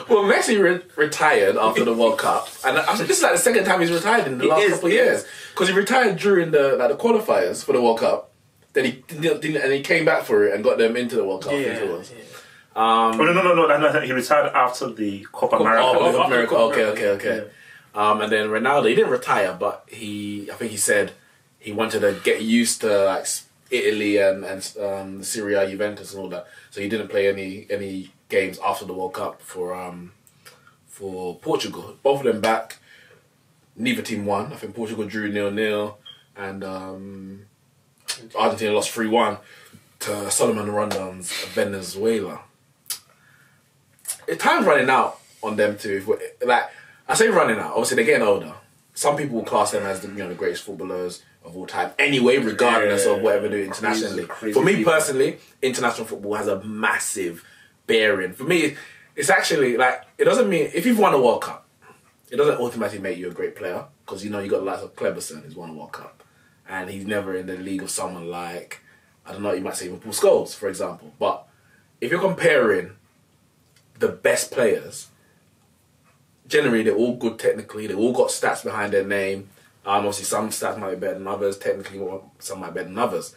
Well, Messi retired after the World Cup, and this is like the second time he's retired in the last couple of years. Because he retired during the qualifiers for the World Cup. Then he didn't, and he came back for it and got them into the World Cup. Yeah. No. He retired after the Copa America. Okay. Yeah. And then Ronaldo, he didn't retire, but I think he said he wanted to get used to like Italy and Serie A, Juventus and all that. So he didn't play any games after the World Cup for Portugal. Both of them back. Neither team won. I think Portugal drew 0-0 and Argentina lost 3-1 to Solomon Rondon's Venezuela. Time's running out on them too. Like I say, running out. Obviously, they're getting older. Some people will class them as the greatest footballers of all time. Anyway, regardless of whatever they do internationally. For me personally, international football has a massive bearing. For me, it's actually like it doesn't mean if you've won a World Cup, it doesn't automatically make you a great player because you got the likes of Kleberson who's won a World Cup, and he's never in the league of someone like you might say even Paul Scholes, for example. But if you're comparing the best players, generally they're all good technically. They all got stats behind their name. Obviously, some stats might be better than others. Technically, some might be better than others.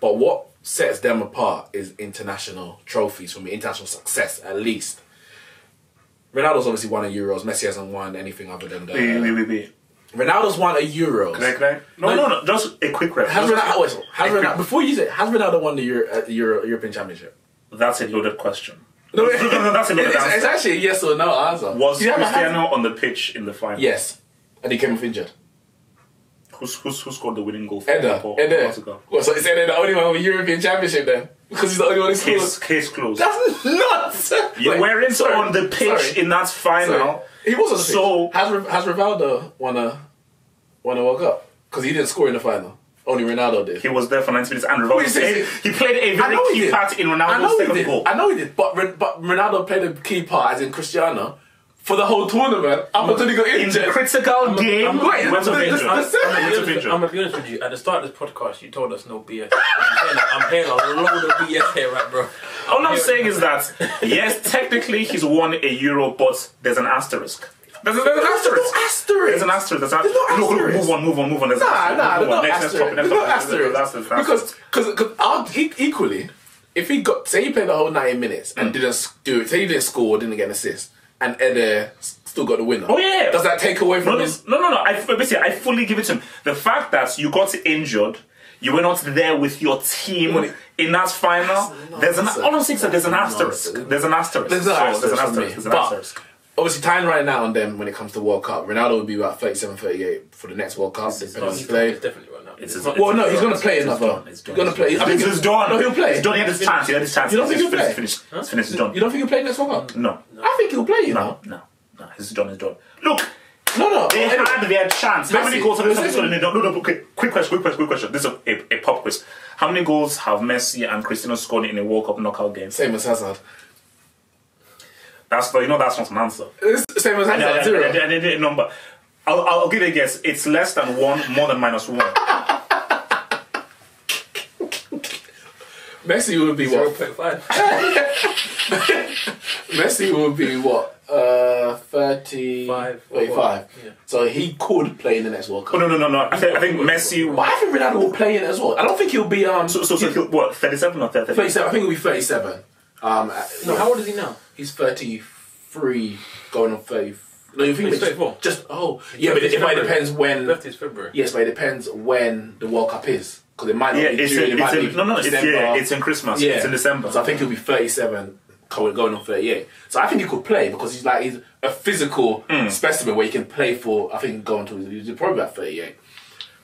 But what sets them apart is international trophies for me, international success at least. Ronaldo's obviously won a Euros. Messi hasn't won anything other than the... Wait. Ronaldo's won a Euros. Can I? No. Just a quick reference. Before you say it, has Ronaldo won the European Championship? That's a loaded question. No, that's a loaded answer. It's actually a yes or no answer. Was Cristiano on the pitch in the final? Yes. And he came off injured. Who scored the winning goal for Liverpool? Well, so is Eder the only one with a European Championship then? Because he's the only one who scored. Case closed. That's nuts! You weren't on the pitch in that final. Sorry. He was on the pitch. Has Ronaldo won a World Cup? Because he didn't score in the final. Only Ronaldo did. He was there for 90 minutes and Ronaldo he played a very key part in Ronaldo's second goal. I know he did, but Ronaldo played a key part, as in Cristiano, for the whole tournament up until he got injured. In the critical game, I'm going to be honest with you. At the start of this podcast, you told us no BS. I'm hearing a load of BS here, right, bro? All I'm saying is that, yes, technically he's won a Euro, but there's an asterisk. There's an asterisk. There's an asterisk. Move on. There's no asterisk. Because equally, if he say he played the whole 90 minutes and didn't do it, say he didn't score or didn't get an assist, and Eder still got the winner. Oh yeah. Does that take away from his? No. I fully give it to him. The fact that you got injured, you were not there with your team in that final. All I'm saying is that there's an asterisk. There's an asterisk. Obviously, time right now on them when it comes to World Cup. Ronaldo would be about 37, 38 for the next World Cup. He's definitely right now. He's going to play another. He's going to play. I think it's done. No, he'll play. He's done. He had his chance. You don't think he'll play? It's finished. It's done. You don't think he'll play next World Cup? No. I think he'll play, No. It's done. Look. No. They had their chance. How many goals have Messi scored? No. Okay. Quick question. This is a pop quiz. How many goals have Messi and Cristiano scored in a World Cup knockout game? Same as Hazard. That's not an answer. It's same as Hazard. Zero. I did a number. I'll give you a guess. It's less than 1, more than -1. Messi would be what? 0.5. Messi would be what? 35. Yeah. So he could play in the next World Cup. Oh, no. I think Messi. But I think Ronaldo will play in it as well. I don't think he'll be So what? 37 or 30? 37. I think he'll be 37. No, how old is he now? He's 33, going on 30. No, you think he's 34. But it depends when. Left is February. Yes, but it depends when the World Cup is, because it might not be June. It's in Christmas. Yeah. It's in December. So I think he'll be 37, going on 38. So I think he could play because he's a physical specimen where he can play for. I think going to he's probably about 38.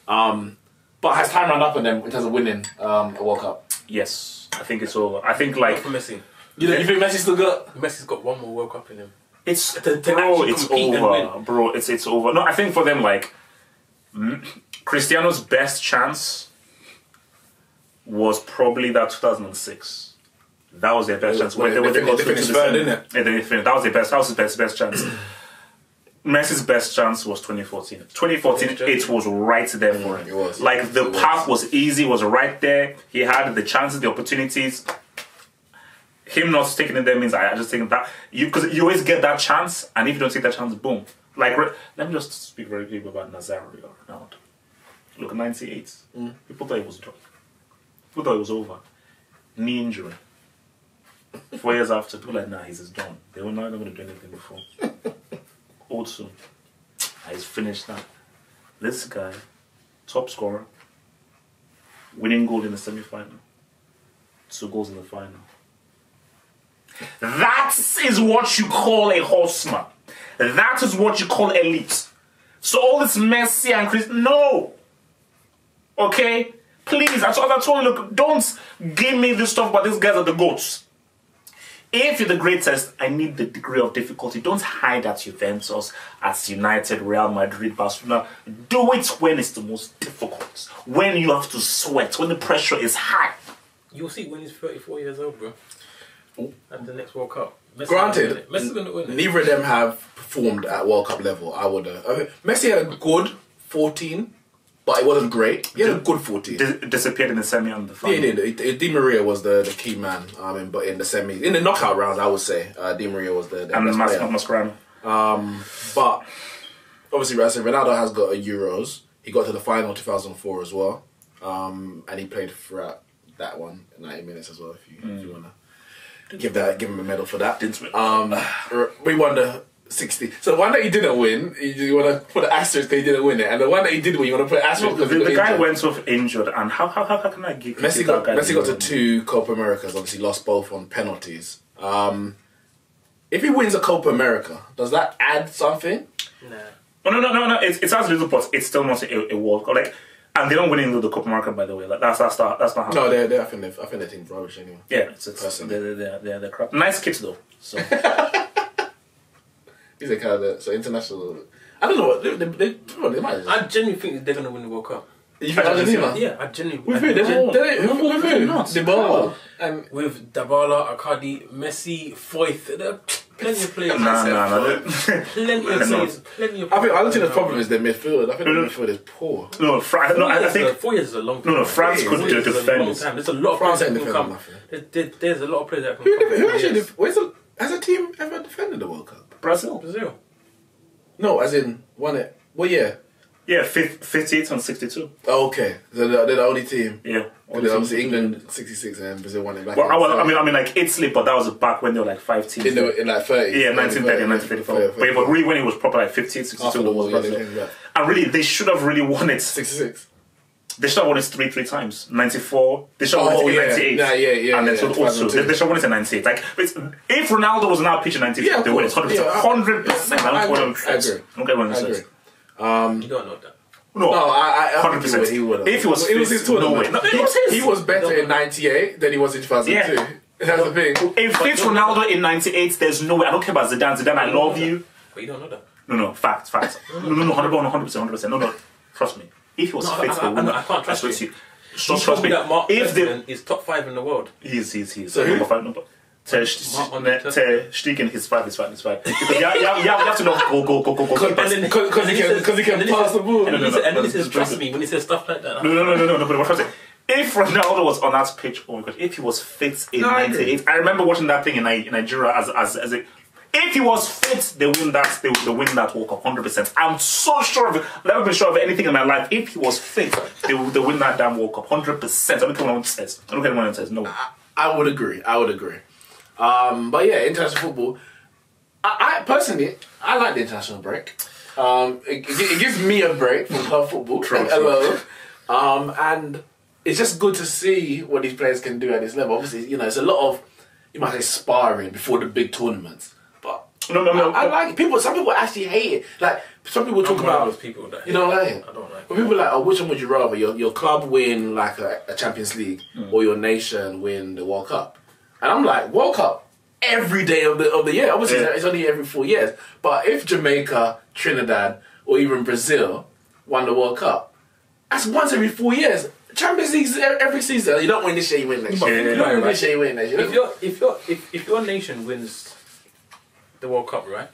But has time run up on them in terms of winning a World Cup? Yes, I think it's over. I think like for Messi. You think Messi's still got? Messi's got one more World Cup in him. It's over, bro. It's over. No, I think for them, like Cristiano's best chance was probably that 2006. That was their best chance. They finished third, didn't it? Yeah, that was his best chance. Messi's best chance was 2014. 2014, it was right there for him. It was. Like the path was easy, was right there. He had the chances, the opportunities. him not taking it there means I just think that because you always get that chance, and if you don't take that chance, boom. Like, let me just speak very quickly about Nazario or Ronaldo. Look, 98. People thought it was done. People thought it was over. Knee injury. 4 years after, people were like, nah, he's done. They were not going to do anything before. Old soon. He's finished that. This guy, top scorer, winning goal in the semi-final. 2 goals in the final. That is what you call a horseman. That is what you call elite. So all this Messi and Cristiano, no. Okay? Please, I told you, look, don't give me this stuff about these guys are the GOATs. If you're the greatest, I need the degree of difficulty. Don't hide at Juventus, at United, Real Madrid, Barcelona. Do it when it's the most difficult. When you have to sweat, when the pressure is high. You'll see when he's 34 years old, bro. At the next World Cup. Granted, Messi's gonna win it. Neither of them have performed at World Cup level. I mean, Messi had a good 14, but it wasn't great. He had a good 14. Disappeared in the semi and the final. Yeah, he did. Di Maria was the key man. But in the semi, in the knockout rounds, I would say Di Maria was the and best player. Mascherano. But obviously, I said Ronaldo has got a Euros. He got to the final 2004 as well, and he played throughout that one 90 minutes as well. If you wanna. Give him a medal for that. We won the 60. So the one that he didn't win, you want to put an asterisk because he didn't win it, and the one that he did win, you want to put an asterisk because the guy went off injured. And how can I give Messi got to 2 Copa Americas. Obviously, lost both on penalties. If he wins a Copa America, does that add something? Nah. No. It's as little, but it's still not a World Cup. Like, and they don't win into the Copa America, by the way. Like, that's not happening. No, I think their team's rubbish anyway. Yeah, they're crap. Nice kids though. So these are kind of so international. I don't know what they might. I genuinely think they're gonna win the World Cup. You think Argentina? Yeah, I genuinely. With who? Dybala and with Dybala, Akadi, Messi, Foyth. There are plenty of players. No. Plenty of players. I think Argentina's problem is their midfield. I think their midfield is poor. I think 4 years is a long time. No, France could defend. There's a lot of players that can come. There's a lot of players that can come. Who actually? Has a team ever defended the World Cup? Brazil. No, as in won it. What year? Yeah, 58 and 62. Oh, okay. So they're the only team. Yeah. Obviously England 66 and Brazil won it back. Well, I mean, like Italy, but that was back when there were like 5 teams. In like 30. Yeah, 1930 and 1934. But really, when it was proper like 58, 62, it was Brazil. And really, they should have really won it. 66. They should have won it three times. 94. They should have won it in 98. Yeah. And then also, they should have won it in 98. Like, if Ronaldo was now pitching 98, they win it 100%. 100%. I agree. Okay, what I'm saying. You don't know that. No, I 100%. He would have. If he was it was his tournament. No, it was his. He was better in 98 than he was in 2002. Yeah. That's the thing. If it's Ronaldo in 98, there's no way. I don't care about Zidane. Zidane, I love you. But you don't know that. No, facts. No, 100%. No, trust me. If he was fit, I can't trust you. Trust me. That Mark If is top 5 in the world. He's so number 5. Stegen, he's 5. Because you have to know go. Because he can pass the ball. And then he says, trust me, when he says stuff like that. No, but what I'm saying, if Ronaldo was on that pitch, oh my god, if he was fit in 98, I remember watching that thing in Nigeria as a. If he was fit, they win that World Cup 100%. I'm so sure of it. I've never been sure of anything in my life. If he was fit, they win that damn World Cup 100%. I don't care what anyone says. No. I would agree. But yeah, international football. I personally, I like the international break. It gives me a break from club football. Hello. And it's just good to see what these players can do at this level. Obviously, it's a lot of, you might say, sparring before the big tournaments. But no. I like it. Some people actually hate it. Like, some people talk about those people that you don't like it. I don't like it. But people are like, oh, which one would you rather? Your club win like a Champions League or your nation win the World Cup? And I'm like, World Cup every day of the year. Obviously, it's only every 4 years. But if Jamaica, Trinidad, or even Brazil won the World Cup, that's once every 4 years. Champions League every season. You don't win this year, you win next year. You don't win this year, you win next year. If your nation wins the World Cup, right?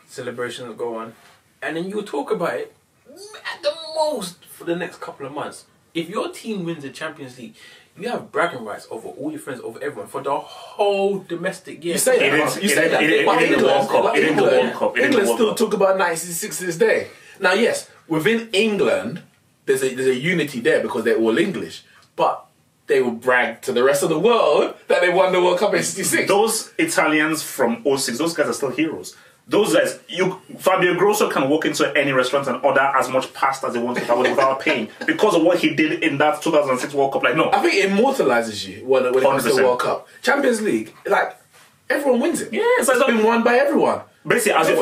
Celebrations will go on, and then you talk about it at the most for the next couple of months. if your team wins the Champions League, you have bragging rights over all your friends, over everyone for the whole domestic year. You say that. You say that. England still talk about 1966 to this day. Now, yes, within England, there's a unity there because they're all English, but they will brag to the rest of the world that they won the World Cup in '66. Those Italians from '06, those guys are still heroes. Those guys, Fabio Grosso can walk into any restaurant and order as much pasta as he wants without paying because of what he did in that 2006 World Cup. Like, no. I think it immortalizes you when it comes to the World Cup. Champions League, like, everyone wins it. Yeah, it's been won by everyone. Basically, as you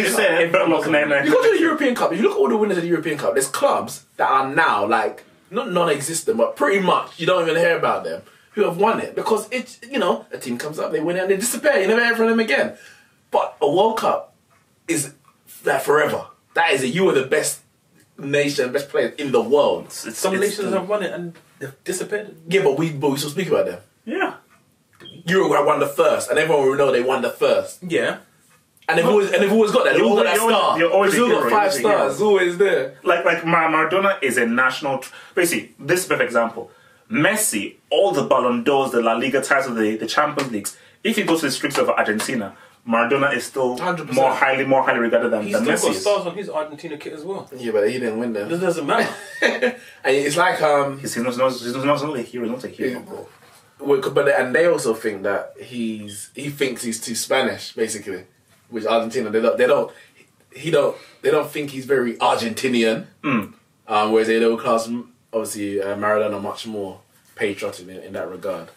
said, you go to the European Cup, if you look at all the winners of the European Cup, there's clubs that are now, like, not non-existent, but pretty much you don't even hear about them who have won it because it's, a team comes up, they win it and they disappear. You never hear from them again. But a World Cup is that forever. That is it. You are the best nation, best players in the world. Some nations have won it and they've disappeared. Yeah, but we still speak about them. Yeah. Uruguay won the first, and everyone will know they won the first. Yeah. And they've always got that. They've always got that star. Brazil got 5 stars. It's always there. Like Maradona is a national. Basically, this is a perfect example. Messi, all the Ballon d'Ors, the La Liga titles, the Champions Leagues. If you go to the streets of Argentina, Maradona is still 100%. more highly regarded than Messi. He's still got stars on his Argentina kit as well. Yeah, but he didn't win them. It doesn't matter. And it's like he's not a hero. He's not a hero. And they also think that he thinks he's too Spanish, basically. Which Argentina they don't think he's very Argentinian. Whereas they don't class obviously Maradona much more patriotic in that regard.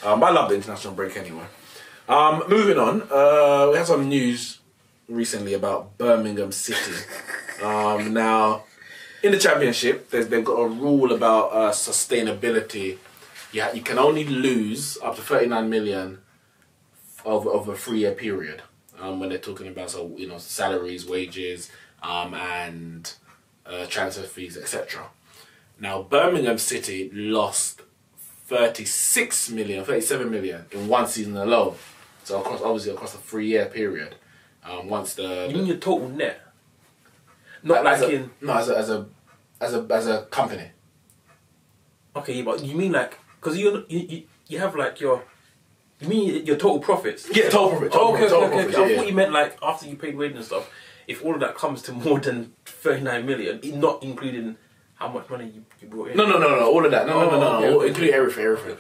But I love the international break anyway. Moving on, we had some news recently about Birmingham City. Now, in the Championship, they've got a rule about sustainability. You can only lose up to 39 million over a 3-year period. When they're talking about salaries, wages, and transfer fees, etc. Now, Birmingham City lost 37 million in one season alone. So across a 3-year period. Once the you mean your total net? Not as a company. Okay, but you mean like because you have like your. You mean your total profits? Yeah, total profit. Okay. I thought you meant like after you paid wages and stuff. If all of that comes to more than 39 million, not including how much money you brought in. No. All of that. No. Including everything.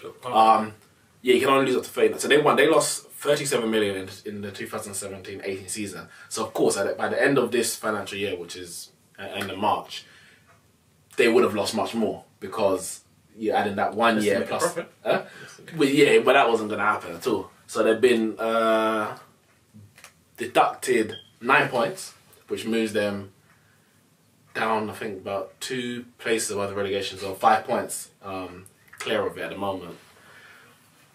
Yeah, you can only lose up to 39. So they lost 37 million in the 2017-18 season. So of course, by the end of this financial year, which is end of March, they would have lost much more because you're adding that 1 year plus. But that wasn't going to happen at all. So they've been deducted 9 points, which moves them down, I think, about 2 places above the relegation zone, 5 points clear of it at the moment.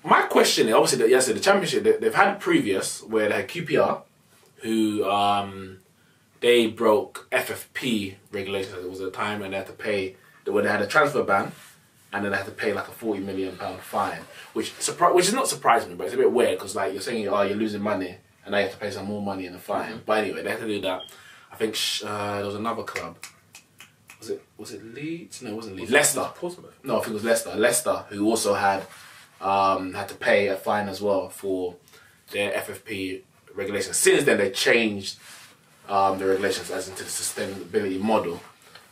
My question is, obviously, the Championship, they've had previous where they had QPR, who they broke FFP regulations. It was a time when they had to pay, when they had a transfer ban, and then they had to pay like a £40 million fine, which is not surprising me, but it's a bit weird because like you're saying, you're losing money, and now you have to pay some more money in the fine. But anyway, they had to do that. I think there was another club. Was it Leeds? No, it wasn't Leeds. Leicester. No, I think it was Leicester. Leicester, who also had to pay a fine as well for their FFP regulations. Since then, they changed the regulations as into the sustainability model,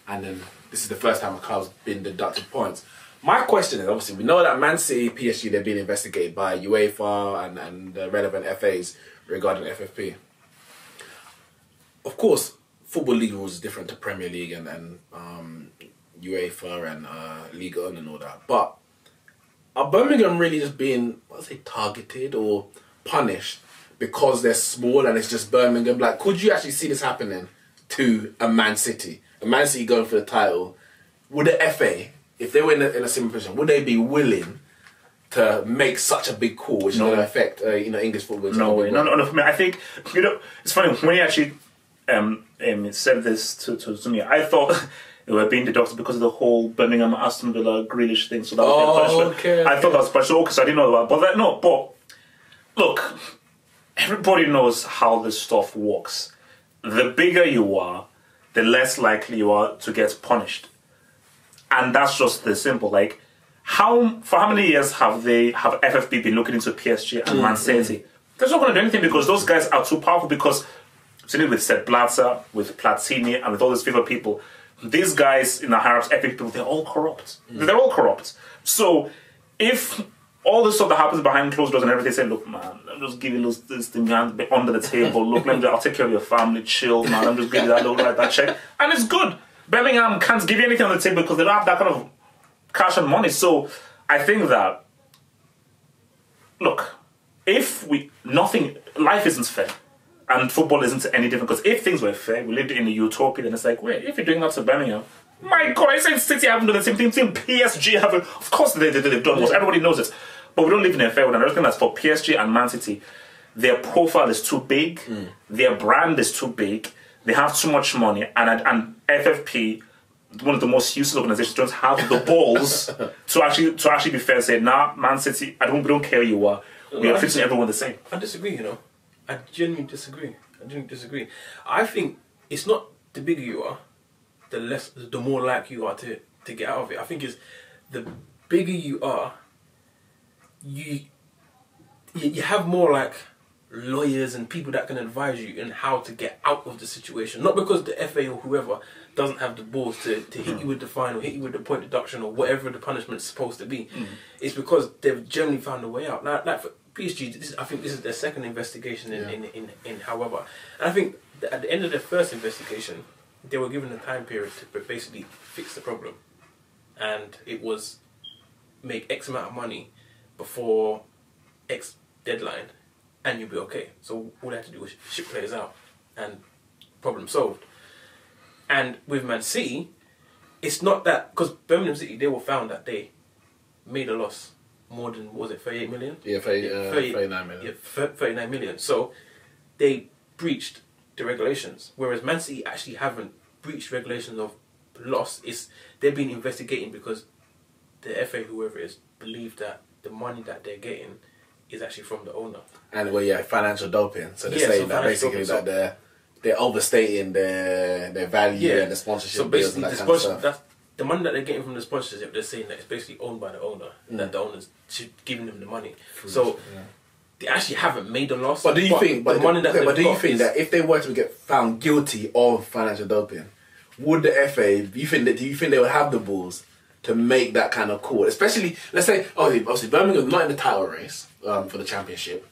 and then this is the first time a club's been deducted points. My question is, obviously, we know that Man City, PSG, they're being investigated by UEFA and the relevant FAs regarding FFP. Of course, Football League rules is different to Premier League and UEFA and Ligue 1 and all that. But are Birmingham really just being, targeted or punished because they're small and it's just Birmingham? Like, could you actually see this happening to a Man City? A Man City going for the title? Would the FA, if they were in a similar position, would they be willing to make such a big call which is going to affect English football? No way. No. For me, I think it's funny when he actually said this to me. I thought it were being deducted because of the whole Birmingham Aston Villa Grealish thing. So that was punishment. Okay. I thought that was punishment because I didn't know that. But look, everybody knows how this stuff works. The bigger you are, the less likely you are to get punished. And that's just the simple. Like, for how many years have FFP been looking into PSG and Man City? They're not going to do anything because those guys are too powerful. Because sitting with Sepp Blatter, with Platini, and with all these FIFA people, these guys in the higher ups, epic people, they're all corrupt. They're all corrupt. So if all the stuff that happens behind closed doors and everything, say, look, man, I'm just giving you this thing under the table. Look, I'll take care of your family. Chill, man. I'm just giving you that little right, that check, and it's good. Birmingham can't give you anything on the table because they don't have that kind of cash and money. So I think that, look, life isn't fair. And football isn't any different. Because if things were fair, we lived in a utopia, then it's like, wait, if you're doing that to Birmingham, my God, I said City haven't done the same thing. PSG haven't. Of course they've done most. Everybody knows it. But we don't live in a fair world. And I reckon that's for PSG and Man City. Their profile is too big. Their brand is too big. They have too much money. And FFP, one of the most useless organizations, don't have the balls to actually be fair and say, nah, Man City, we don't care who you are. We are treating everyone the same. I disagree, I genuinely disagree. I think it's not the bigger you are, the more likely you are to get out of it. I think it's the bigger you are, you have more like lawyers and people that can advise you in how to get out of the situation. Not because the FA or whoever doesn't have the balls to hit you with the fine or hit you with the point deduction or whatever the punishment is supposed to be. It's because they've generally found a way out. Like for PSG, I think this is their second investigation in however. And I think that at the end of their first investigation, they were given a time period to basically fix the problem. And it was make X amount of money before X deadline and you'll be okay. So all they had to do was ship players out and problem solved. And with Man City, it's not that, because Birmingham City, they were found that they made a loss more than, what was it, 38 million? Yeah, 39 million. Yeah, 39 million. So they breached the regulations, whereas Man City actually haven't breached regulations of loss. They've been investigating because the FA, whoever it is, believe that the money that they're getting is actually from the owner. And financial doping. So they're saying that basically that they're overstating their value and the sponsorship deals and that kind of stuff. The money that they're getting from the sponsorship, they're saying that it's basically owned by the owner, and that the owner's giving them the money. So they actually haven't made a loss. But do you think? But do you think that if they were to get found guilty of financial doping, would the FA? Do you think they would have the balls to make that kind of call? Especially, let's say, obviously Birmingham not in the title race for the championship,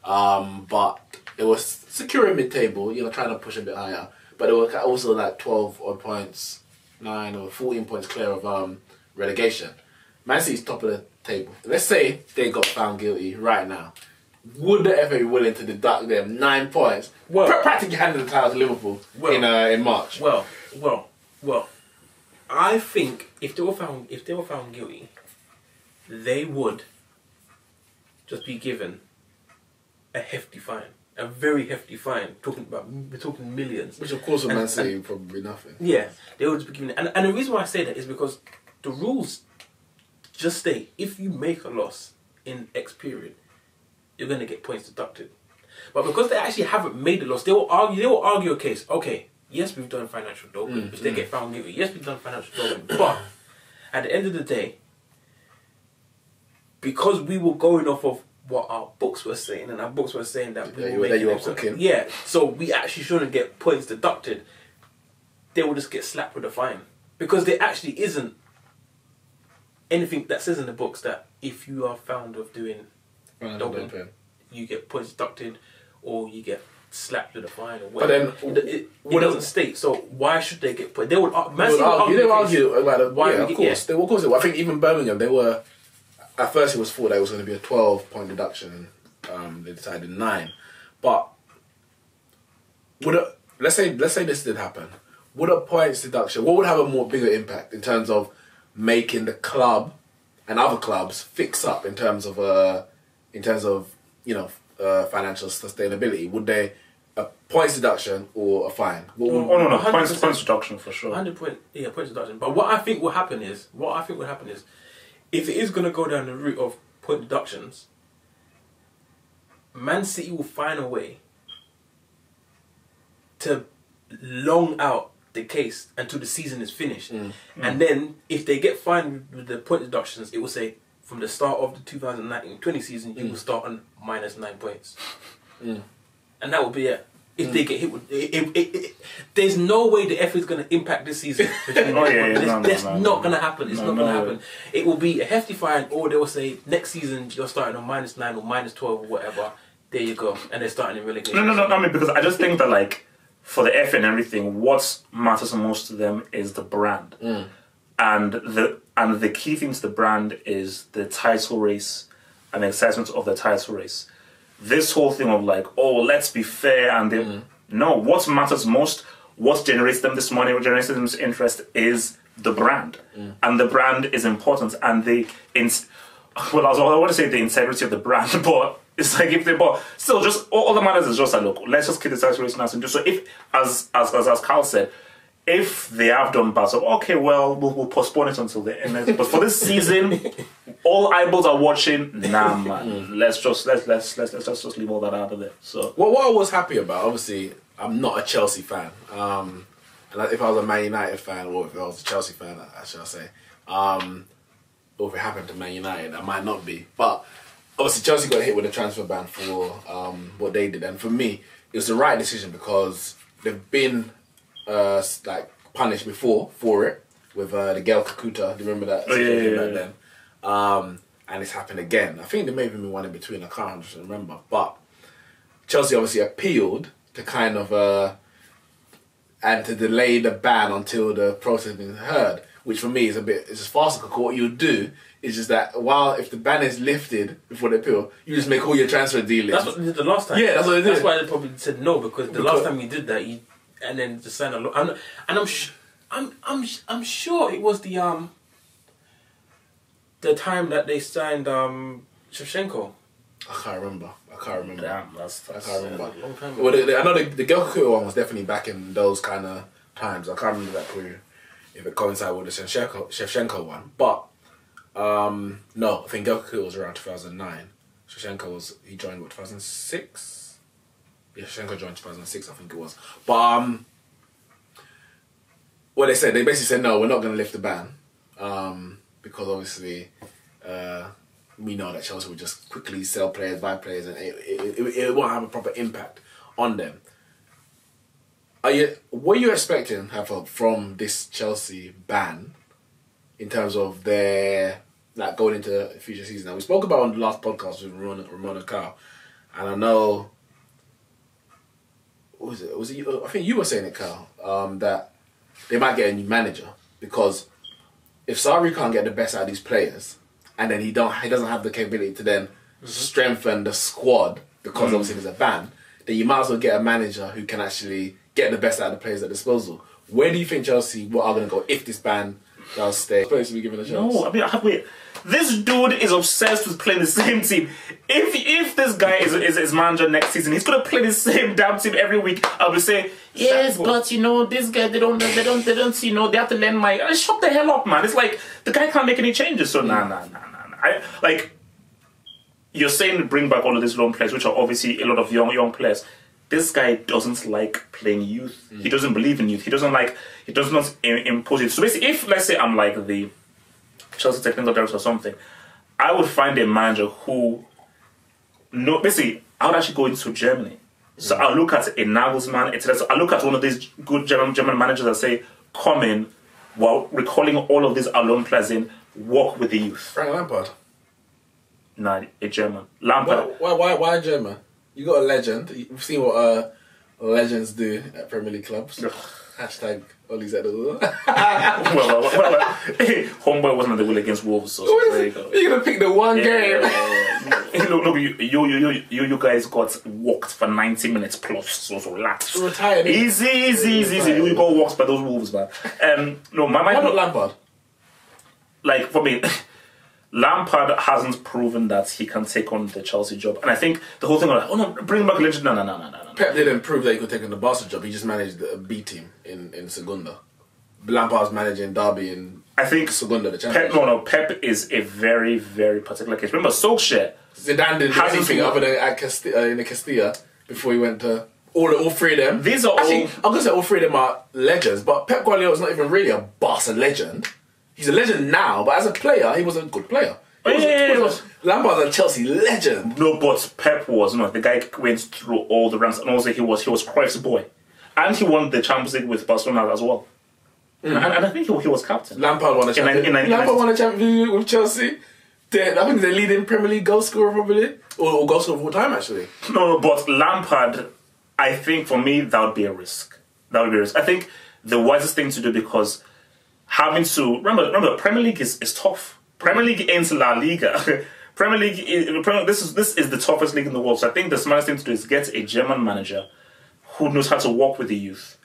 but it was securing mid-table, trying to push a bit higher. But they were also like 12 odd points, 9 or 14 points clear of relegation. Man City's top of the table. Let's say they got found guilty right now. Would the FA be willing to deduct them 9 points? Well, practically handing the title to Liverpool in March. Well. I think if they were found guilty, they would just be given a hefty fine. A very hefty fine. We're talking millions. Which of course for Man City would probably be nothing. Yeah, they would just be given. And the reason why I say that is because the rules just say if you make a loss in X period, you're going to get points deducted. But because they actually haven't made the loss, they will argue a case. Okay, yes, we've done financial doping. If they get found guilty, yes, we've done financial doping. But at the end of the day, because we were going off of what our books were saying, and our books were saying that we were making cooking. Yeah, so we actually shouldn't get points deducted. They will just get slapped with a fine. Because there actually isn't anything that says in the books that if you are found of doing doping, you get points deducted or you get slapped with a fine or whatever. But then it doesn't state. So why should they get points? They would argue about it. Why? Of course. They will. Of course. I think even Birmingham, they were. At first, it was thought that it was going to be a 12-point deduction. They decided 9. But let's say this did happen. Would a points deduction? What would have a bigger impact in terms of making the club and other clubs fix up in terms of financial sustainability? Would they a points deduction or a fine? No, points deduction for sure. 100 points deduction. But what I think will happen is, if it is going to go down the route of point deductions, Man City will find a way to long out the case until the season is finished. And then if they get fined with the point deductions, it will say from the start of the 2019-20 season, you will start on -9 points. And that will be it. If they get hit with there's no way the FA is going to impact this season. That's not going to happen. It's not going to happen. It will be a hefty fine, or they will say next season you're starting on -9 or -12 or whatever. There you go, and they're starting in relegation. No. I mean, because I just think that like for the FA and everything, what matters most to them is the brand, and the key thing to the brand is the title race and the excitement of the title race. This whole thing of like, oh, let's be fair, and no, what matters most, what generates them this money, what generates them this interest is the brand, and the brand is important, and I want to say the integrity of the brand, but it's like but still, just all that matters is just like, look, let's just keep the title race nice and just so if as Carl said, if they have done bad, so okay, well, we'll postpone it until the end. But for this season, all eyeballs are watching. Nah, man, let's just leave all that out of there. So, what I was happy about, obviously, I'm not a Chelsea fan. And if I was a Man United fan, or if I was a Chelsea fan, I shall say, or if it happened to Man United, I might not be. But obviously, Chelsea got hit with a transfer ban for what they did, and for me, it was the right decision because they've been like punished before for it with the Gael Kakuta. Do you remember that? Back then? And it's happened again. I think there may have been one in between. I can't just remember. But Chelsea obviously appealed to kind of and to delay the ban until the process has been heard, which for me is it's as farcical. What you do is just that if the ban is lifted before the appeal, you just make all your transfer dealings. That's what they did the last time. Yeah, that's what they did. That's why they probably said no, because the last time you did that, and then to sign a law, I'm sure it was the time that they signed Shevchenko. I can't remember. damn, I can't remember. A long time ago. Well, I know the Gelkuku one was definitely back in those kind of times. I can't remember that period if it coincided with the Shevchenko one. But no, I think Gelkuku was around 2009. Shevchenko he joined 2006. Yeah, Shevchenko joined 2006, I think it was. But what they basically said, no, we're not going to lift the ban because obviously we know that Chelsea will just quickly sell players, buy players, and it won't have a proper impact on them. What are you expecting from this Chelsea ban in terms of their going into the future season? Now, we spoke about on the last podcast with Ramona Carl, and I know. What was it? Was it? I think you were saying it, Carl. That they might get a new manager because if Sarri can't get the best out of these players, and then he doesn't have the capability to then strengthen the squad because obviously there's a ban, then you might as well get a manager who can actually get the best out of the players at disposal. Where do you think Chelsea are going to go if this ban does stay? Supposed to be given a chance. No, I mean, this dude is obsessed with playing the same team. If this guy is manager next season, he's gonna play the same damn team every week. I'll be saying, yes, but this guy they don't they have to learn shut the hell up, man. It's like the guy can't make any changes. So nah. You're saying bring back all of these loan players, which are obviously a lot of young players. This guy doesn't like playing youth. He doesn't believe in youth. He does not impose it. So basically, if let's say I'm like the Chelsea technical director or something, I would find a manager who basically I would actually go into Germany. So I'll look at a Nagelsmann, etc. So I'll look at one of these good German managers that say, come in while recalling all of these alone players in, work with the youth. Frank Lampard. Nah, a German. Lampard. Why German? You got a legend. You've seen what legends do at Premier League clubs. Hashtag Ollie's at the wheel. well, homeboy wasn't at the wheel against Wolves, so there you go. You're gonna pick the one game. Look, you guys got walked for 90 minutes plus, so relax. Retired. Easy. You got walked by those Wolves, man. No, why not Lampard? Like for me. Lampard hasn't proven that he can take on the Chelsea job. And I think the whole thing was like, oh no, bring back legend. No. Pep didn't prove that he could take on the Barca job. He just managed a B team in Segunda. Lampard's managing Derby in Segunda, the Championship. Pep is a very, very particular case. Remember, Solskjaer Zidane didn't do anything other than in the Castilla before he went to All three of them. These are actually, all... I'm gonna say all three of them are legends, but Pep Guardiola's not even really a Barca legend. He's a legend now, but as a player, he was a good player. Lampard's a Chelsea legend. No, but Pep was not. The guy went through all the ranks, and also he was Cruyff's boy, and he won the Champions League with Barcelona as well. And I think he was captain. Lampard won a Champions League with Chelsea. I think they're leading Premier League goal scorer probably, or goal scorer of all time actually. No, but Lampard, I think for me that would be a risk. That would be a risk. I think the wisest thing to do, because having to remember Premier League is tough. Premier League ain't La Liga. Premier League, this is the toughest league in the world. So I think the smartest thing to do is get a German manager who knows how to work with the youth.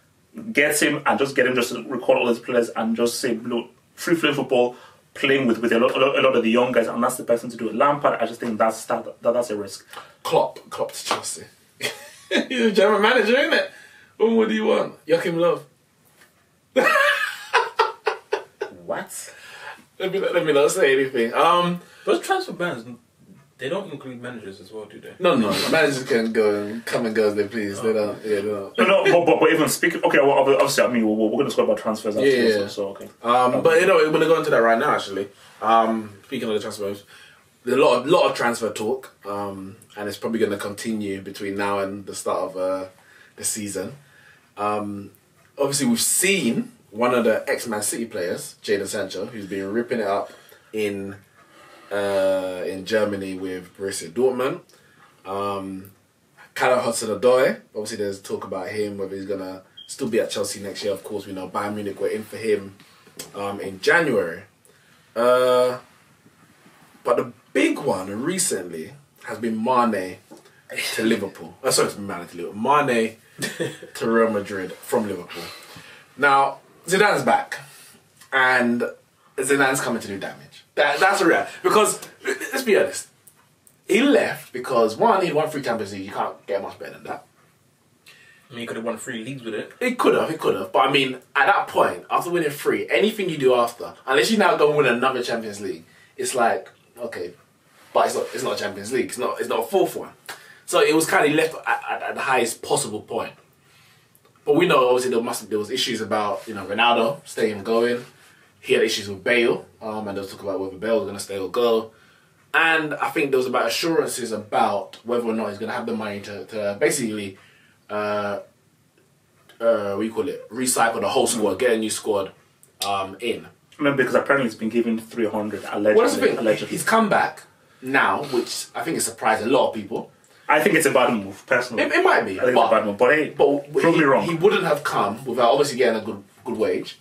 Get him just to record all his players and just say, look, free-flowing football, playing with a lot of the young guys, and that's the person to do it. Lampard, I just think that's a risk. Klopp to Chelsea. He's a German manager, isn't it? What do you want? Joachim Löw. What? Let me not say anything. Those transfer bans, they don't include managers as well, do they? No. Managers can go and come and go as they please. They don't. Yeah, they don't. No, but even speaking. Okay, well, obviously, I mean, we're going to talk about transfers after this, so okay. But we're going to go into that right now. Actually, speaking of the transfers, there's a lot of transfer talk, and it's probably going to continue between now and the start of the season. Obviously, we've seen one of the ex-Man City players, Jadon Sancho, who's been ripping it up in Germany with Borussia Dortmund. Callum Hudson-Odoi, obviously there's talk about him, whether he's going to still be at Chelsea next year. Of course, we know Bayern Munich were in for him in January. But the big one recently has been Mane to Liverpool. Sorry, it's been Mane to Liverpool. Mane to Real Madrid from Liverpool. Now, Zidane's back, and Zidane's coming to do damage. That's a reality. Because, let's be honest, he left because, one, he won 3 Champions League. You can't get much better than that. I mean, he could have won 3 leagues with it. He could have. But I mean, at that point, after winning 3, anything you do after, unless you now go and win another Champions League, it's like, okay, but it's not a Champions League. It's not a 4th one. So it was kind of left at the highest possible point. But we know, obviously, there was issues about, Ronaldo staying and going. He had issues with Bale, and there was talk about whether Bale was going to stay or go. And I think there was about assurances about whether or not he's going to have the money to basically, recycle the whole squad, get a new squad in. Remember, because apparently he's been given 300 allegedly. Well, that's the thing. He's come back now, which I think has surprised a lot of people. I think it's a bad move, personally. It might be. I think it's a bad move, but hey, prove me wrong. He wouldn't have come without obviously getting a good wage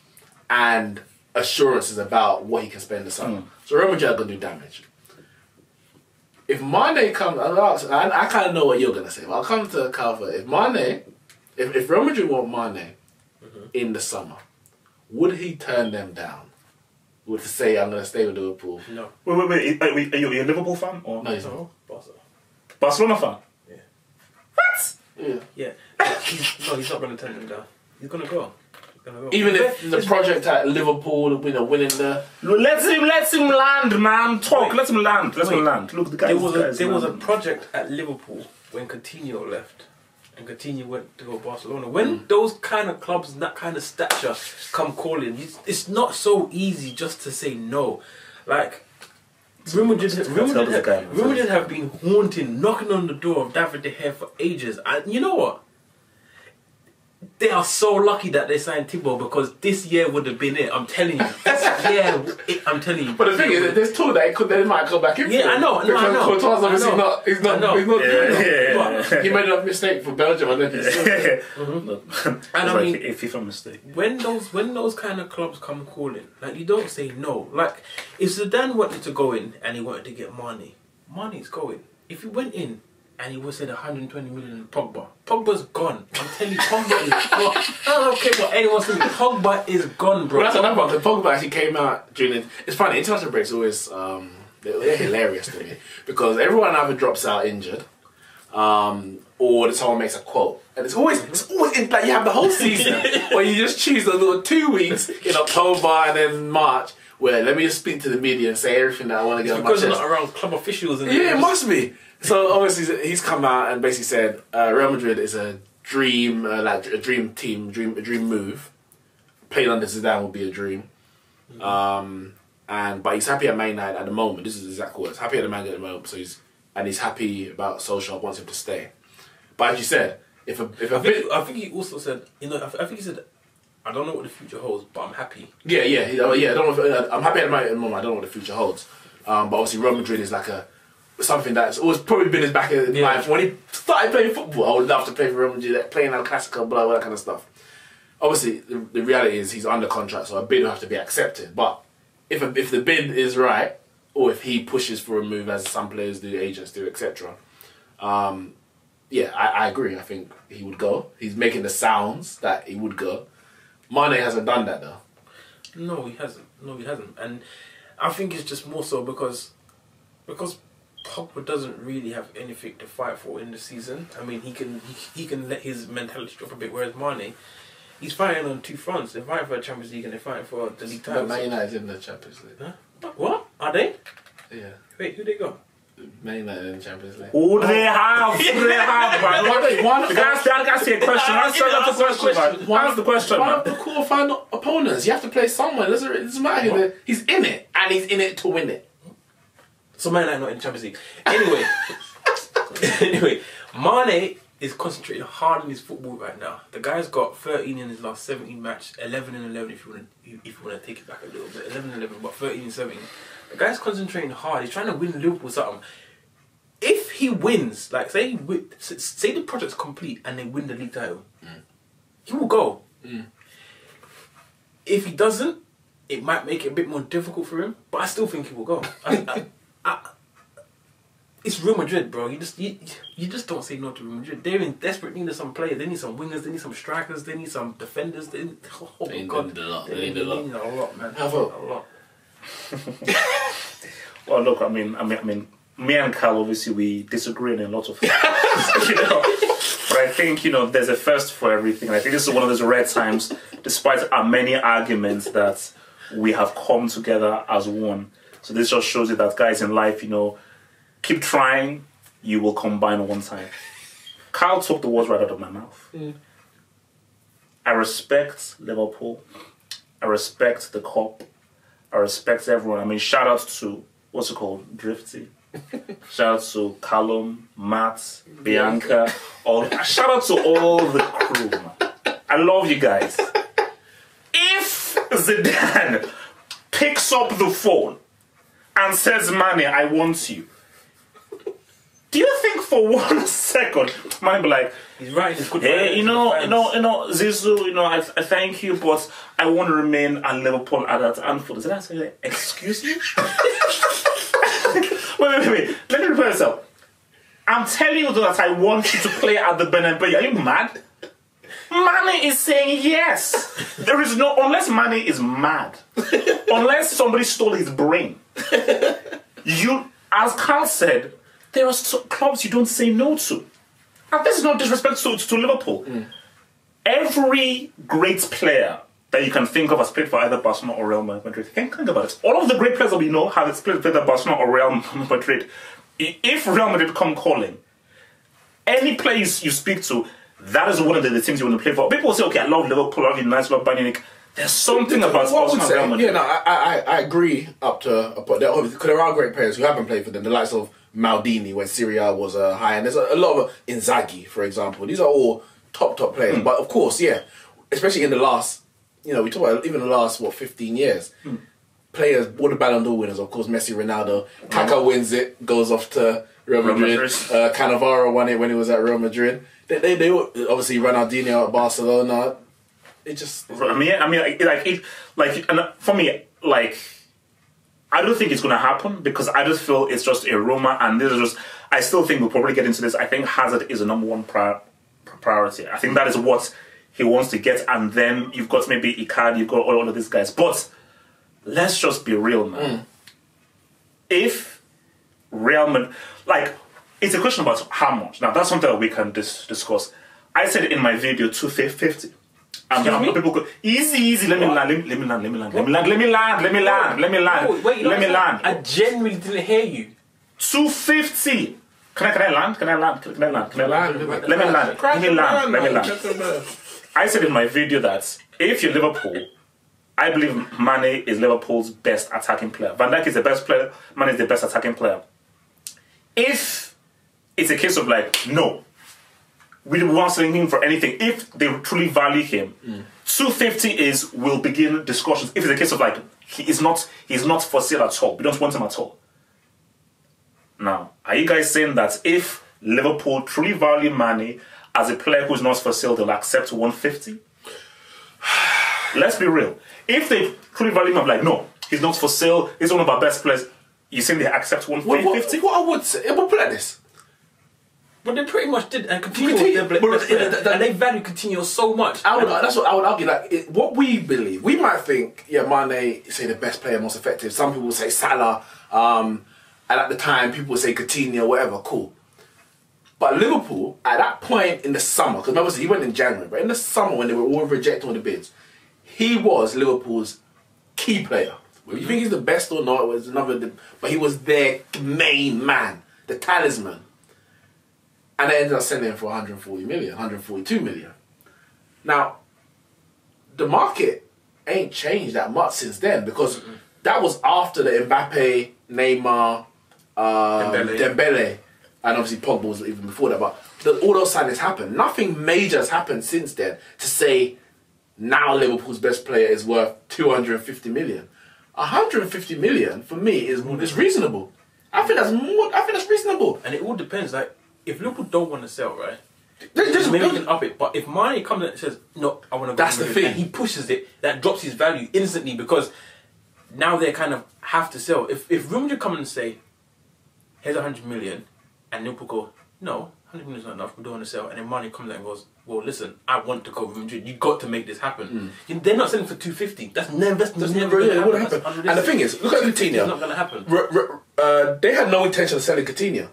and assurances about what he can spend the summer. So Real Madrid are going to do damage. If Mane comes, I kind of know what you're going to say, but I'll come to Calvert. If Real Madrid want Mane in the summer, would he turn them down? Would he say, I'm going to stay with Liverpool? No. Wait. Are you a Liverpool fan? Or? No, he's not. Barcelona fan? Yeah. What? Yeah. He's not going to turn them down. He's going to go. Even if the project at Liverpool, winning the... Let him land, man. Let him land. Look, the guy there was a project at Liverpool when Coutinho left. And Coutinho went to go to Barcelona. When those kind of clubs and that kind of stature come calling, it's not so easy just to say no. Like... Real Madrid have been knocking on the door of David De Gea for ages. And you know what? They are so lucky that they signed Thibaut, because this year would have been it. I'm telling you. I'm telling you. But the thing is, there's talk that they might come back in. Yeah, I know. Courtois obviously not. He's not. But he made a mistake for Belgium, and then he's and I mean, a FIFA mistake. When those kind of clubs come calling, like, you don't say no. Like, if Zidane wanted to go in and he wanted to get Mane's going. If he went in and he was said 120 million in Pogba's gone. I'm telling you, Pogba is gone. I don't care what anyone says. Pogba is gone, bro. Well, that's another one. The Pogba actually came out during... It's funny, international breaks always... they're hilarious to me. Because everyone either drops out injured, or someone makes a quote. And it's always like you have the whole season where you just choose the little 2 weeks in October and then March where let me just speak to the media and say everything that I want to get on my chest. Because they're not around club officials. Yeah, it must be. So obviously he's come out and basically said Real Madrid is a dream, like a dream team, a dream move. Playing under Zidane would be a dream. But he's happy at Man United at the moment. This is exactly words. Happy at the Man United at the moment. So he's happy about Solskjaer, wants him to stay. But as you said, I think he also said, I think he said, I don't know what the future holds, but I'm happy. Yeah. I don't know if, I'm happy at the moment. I don't know what the future holds. But obviously, Real Madrid is like something that's always probably been his back in life. When he started playing football, I would love to play for Real Madrid, like playing El Clasico, blah, that kind of stuff. Obviously, the reality is he's under contract, so a bid will have to be accepted. But if the bid is right, or if he pushes for a move, as some players do, agents do, etc. I agree. I think he would go. He's making the sounds that he would go. Mane hasn't done that though. No, he hasn't. And I think it's just more so because Pogba doesn't really have anything to fight for in the season. I mean, he can let his mentality drop a bit, whereas Mane, he's fighting on two fronts. They're fighting for the Champions League and they're fighting for the league title. Man United's in the Champions League. Huh? What? Are they? Yeah. Wait, who they got? Man United in the Champions League. Who do they have? Who do they have, man? The guy's a question. Answer the question, man. Answer the question, man. One of the quarterfinal opponents. You have to play someone. It doesn't matter. He's in it, and he's in it to win it. So Man United not in the Champions League. Anyway, Mane is concentrating hard on his football right now. The guy's got 13 in his last 17 matches, 11 and 11 if you want to take it back a little bit. 11 and 11, but 13 and 17. The guy's concentrating hard. He's trying to win Liverpool something. If he wins, like say the project's complete and they win the league title, he will go. If he doesn't, it might make it a bit more difficult for him. But I still think he will go. It's Real Madrid, bro. You just don't say no to Real Madrid. They're in desperate need of some players. They need some wingers. They need some strikers. They need some defenders. They need a lot, man. Have a lot. Well, look, I mean, me and Carl, obviously, we disagree in a lot of things, But I think, there's a first for everything. And I think this is one of those rare times, despite our many arguments, that we have come together as one. So this just shows you that, guys, in life, keep trying, you will combine one time. Carl took the words right out of my mouth. I respect Liverpool. I respect the cup. I respect everyone. I mean, shout out to, what's it called? Drifty. Shout out to Callum, Matt, Bianca. Shout out to all the crew, man. I love you guys. If Zidane picks up the phone and says, Mane, I want you, do you think for 1 second, Mane be like, he's right, he's good. Hey, Zizou, I thank you, but I want to remain at Liverpool at that Anfield. Is that say, excuse me? wait. Let me repeat myself. I'm telling you that I want you to play at the Bernabeu. Are you mad? Mane is saying yes. There is no, unless Mane is mad, unless somebody stole his brain. As Carl said, there are clubs you don't say no to. And this is not disrespect to Liverpool. Every great player that you can think of has played for either Barcelona or Real Madrid. Think about it. All of the great players that we know have played for either Barcelona or Real Madrid. If Real Madrid come calling, any player you speak to, that is one of the teams you want to play for. People say, okay, I love Liverpool, I love United, I love Bayern Munich. There's something about Barcelona and Real Madrid. Yeah, no, I agree up to a point. Because there are great players who haven't played for them. The likes of Maldini when Serie A was high. And there's a lot of Inzaghi, for example. These are all top players. But of course, yeah, especially in the last, we talk about even the last, 15 years. Players, all the Ballon d'Or winners, of course, Messi, Ronaldo. Kaka wins it, goes off to Real Madrid. Cannavaro won it when he was at Real Madrid. They obviously Ronaldinho at Barcelona. It just... and for me, I don't think it's going to happen because I just feel it's just a rumor, and this is just... I still think we'll probably get into this. I think Hazard is the number one priority. I think that is what he wants to get, and then you've got maybe Icardi, you've got all of these guys. But let's just be real, man. If Real Madrid... it's a question about how much. Now, that's something that we can discuss. I said in my video, 250. And people go, easy, let me land. Wait, I genuinely didn't hear you. 250. Can I land? Let me land. I said in my video that if you're Liverpool, I believe Mane is Liverpool's best attacking player. Van Dijk is the best player. Mane is the best attacking player. If it's a case of like, no, we don't want selling him for anything. If they truly value him, 250 will begin discussions. If it's a case of like, he's not for sale at all. We don't want him at all. Now, are you guys saying that if Liverpool truly value Mane as a player who's not for sale, they'll accept 150? Let's be real. If they truly value him, I'm like, no, he's not for sale. He's one of our best players. You saying they accept 150? What I would say, we'll put it like this. But they pretty much did, and Coutinho, and they value Coutinho so much. That's what I would argue. Like what we believe, we might think, yeah, Mane, say the best player, most effective. Some people say Salah, and at the time, people would say Coutinho, whatever. Cool. But Liverpool, at that point in the summer, because obviously he went in January, but in the summer when they were all rejecting all the bids, he was Liverpool's key player. Whether you think he's the best or not, it was another. But he was their main man, the talisman. And they ended up selling him for 140 million, 142 million. Now, the market ain't changed that much since then because that was after the Mbappe, Neymar, Dembele, and obviously Pogba was even before that. But all those signings happened. Nothing major has happened since then to say now Liverpool's best player is worth 250 million. 150 million for me is reasonable. I think that's reasonable. And it all depends. Like, if Liverpool don't want to sell, right? Maybe we can up it. But if Mane comes and says, no, I want to go, that's the thing. And he pushes it, that drops his value instantly because now they kind of have to sell. If Real Madrid come and say, here's 100 million, and Liverpool go, no, 100 million is not enough, we don't want to sell. And then Mane comes out and goes, well, listen, I want to go with Madrid. You got to make this happen. They're not selling for 250. That's never going to happen. And the thing is, look at Coutinho. It's not going to happen. They had no intention of selling Coutinho.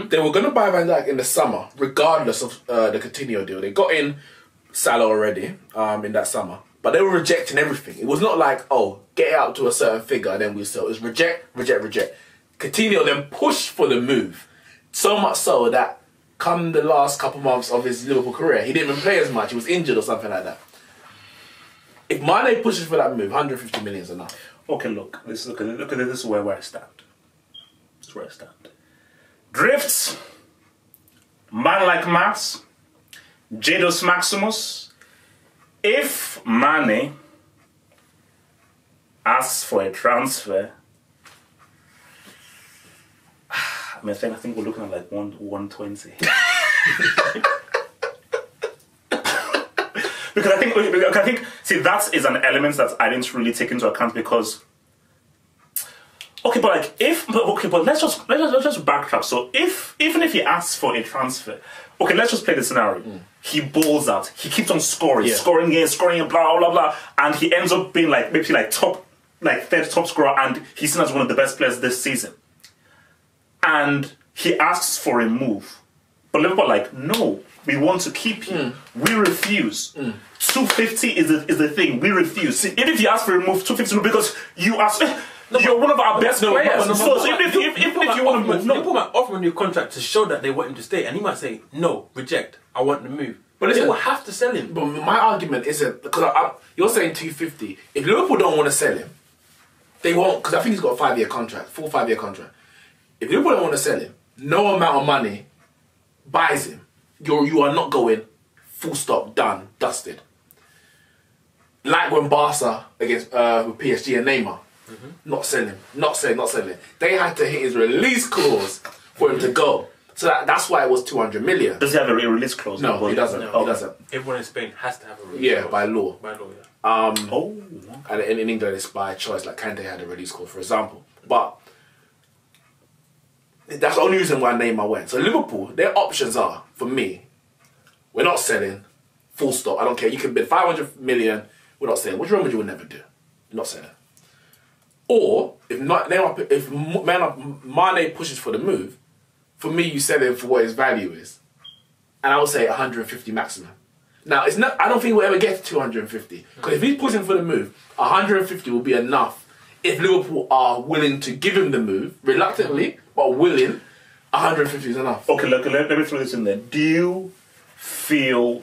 They were going to buy Van Dijk in the summer, regardless of the Coutinho deal. They got in Salah already in that summer, but they were rejecting everything. It was not like, oh, get it out to a certain figure and then we sell. It was reject. Coutinho then pushed for the move, so much so that come the last couple months of his Liverpool career, he didn't even play as much. He was injured or something like that. If Mane pushes for that move, 150 million is enough. Okay, look at this. This is where I stand. This is where I stand. Drifts, man like Mass, Jados Maximus. If Mane asks for a transfer, I think we're looking at like 120. Because I think, see, that is an element that I didn't really take into account because. Okay, but let's just backtrack. So even if he asks for a transfer, okay, let's just play the scenario. He balls out. He keeps on scoring, scoring, blah blah blah blah, and he ends up being maybe third top scorer, and he's seen as one of the best players this season. And he asks for a move, but Liverpool are like, no, we want to keep you. We refuse. 250 is the thing. We refuse. See, even if you ask for a move, 250 because you ask. You're one of our best players. So even if you want to move, Liverpool might offer him a new contract to show that they want him to stay, and he might say, no, reject, I want to move. But they will have to sell him. But my argument isn't, because you're saying 250. If Liverpool don't want to sell him, they won't, because I think he's got a 5-year contract, full 5-year contract. If Liverpool don't want to sell him, no amount of money buys him. You are not going full stop, done, dusted. Like when Barca against with PSG and Neymar. Not selling. They had to hit his release clause for him to go. So that's why it was 200 million. Does he have a release clause? No, he doesn't. No. He doesn't. Everyone in Spain has to have a release clause. By law. By law, yeah. And in England it's by choice. Like Kante had a release clause, for example. But that's the only reason why Neymar went. So Liverpool, their options are, for me, we're not selling. Full stop. I don't care. You can bid 500 million. We're not selling. Which Real Madrid would never do. We're not selling. Or, if Mane pushes for the move, for me, you sell him for what his value is. And I would say 150 maximum. Now, it's not. I don't think we'll ever get to 250. Because if he's pushing for the move, 150 will be enough if Liverpool are willing to give him the move, reluctantly, but willing, 150 is enough. Okay, look, let me throw this in there. Do you feel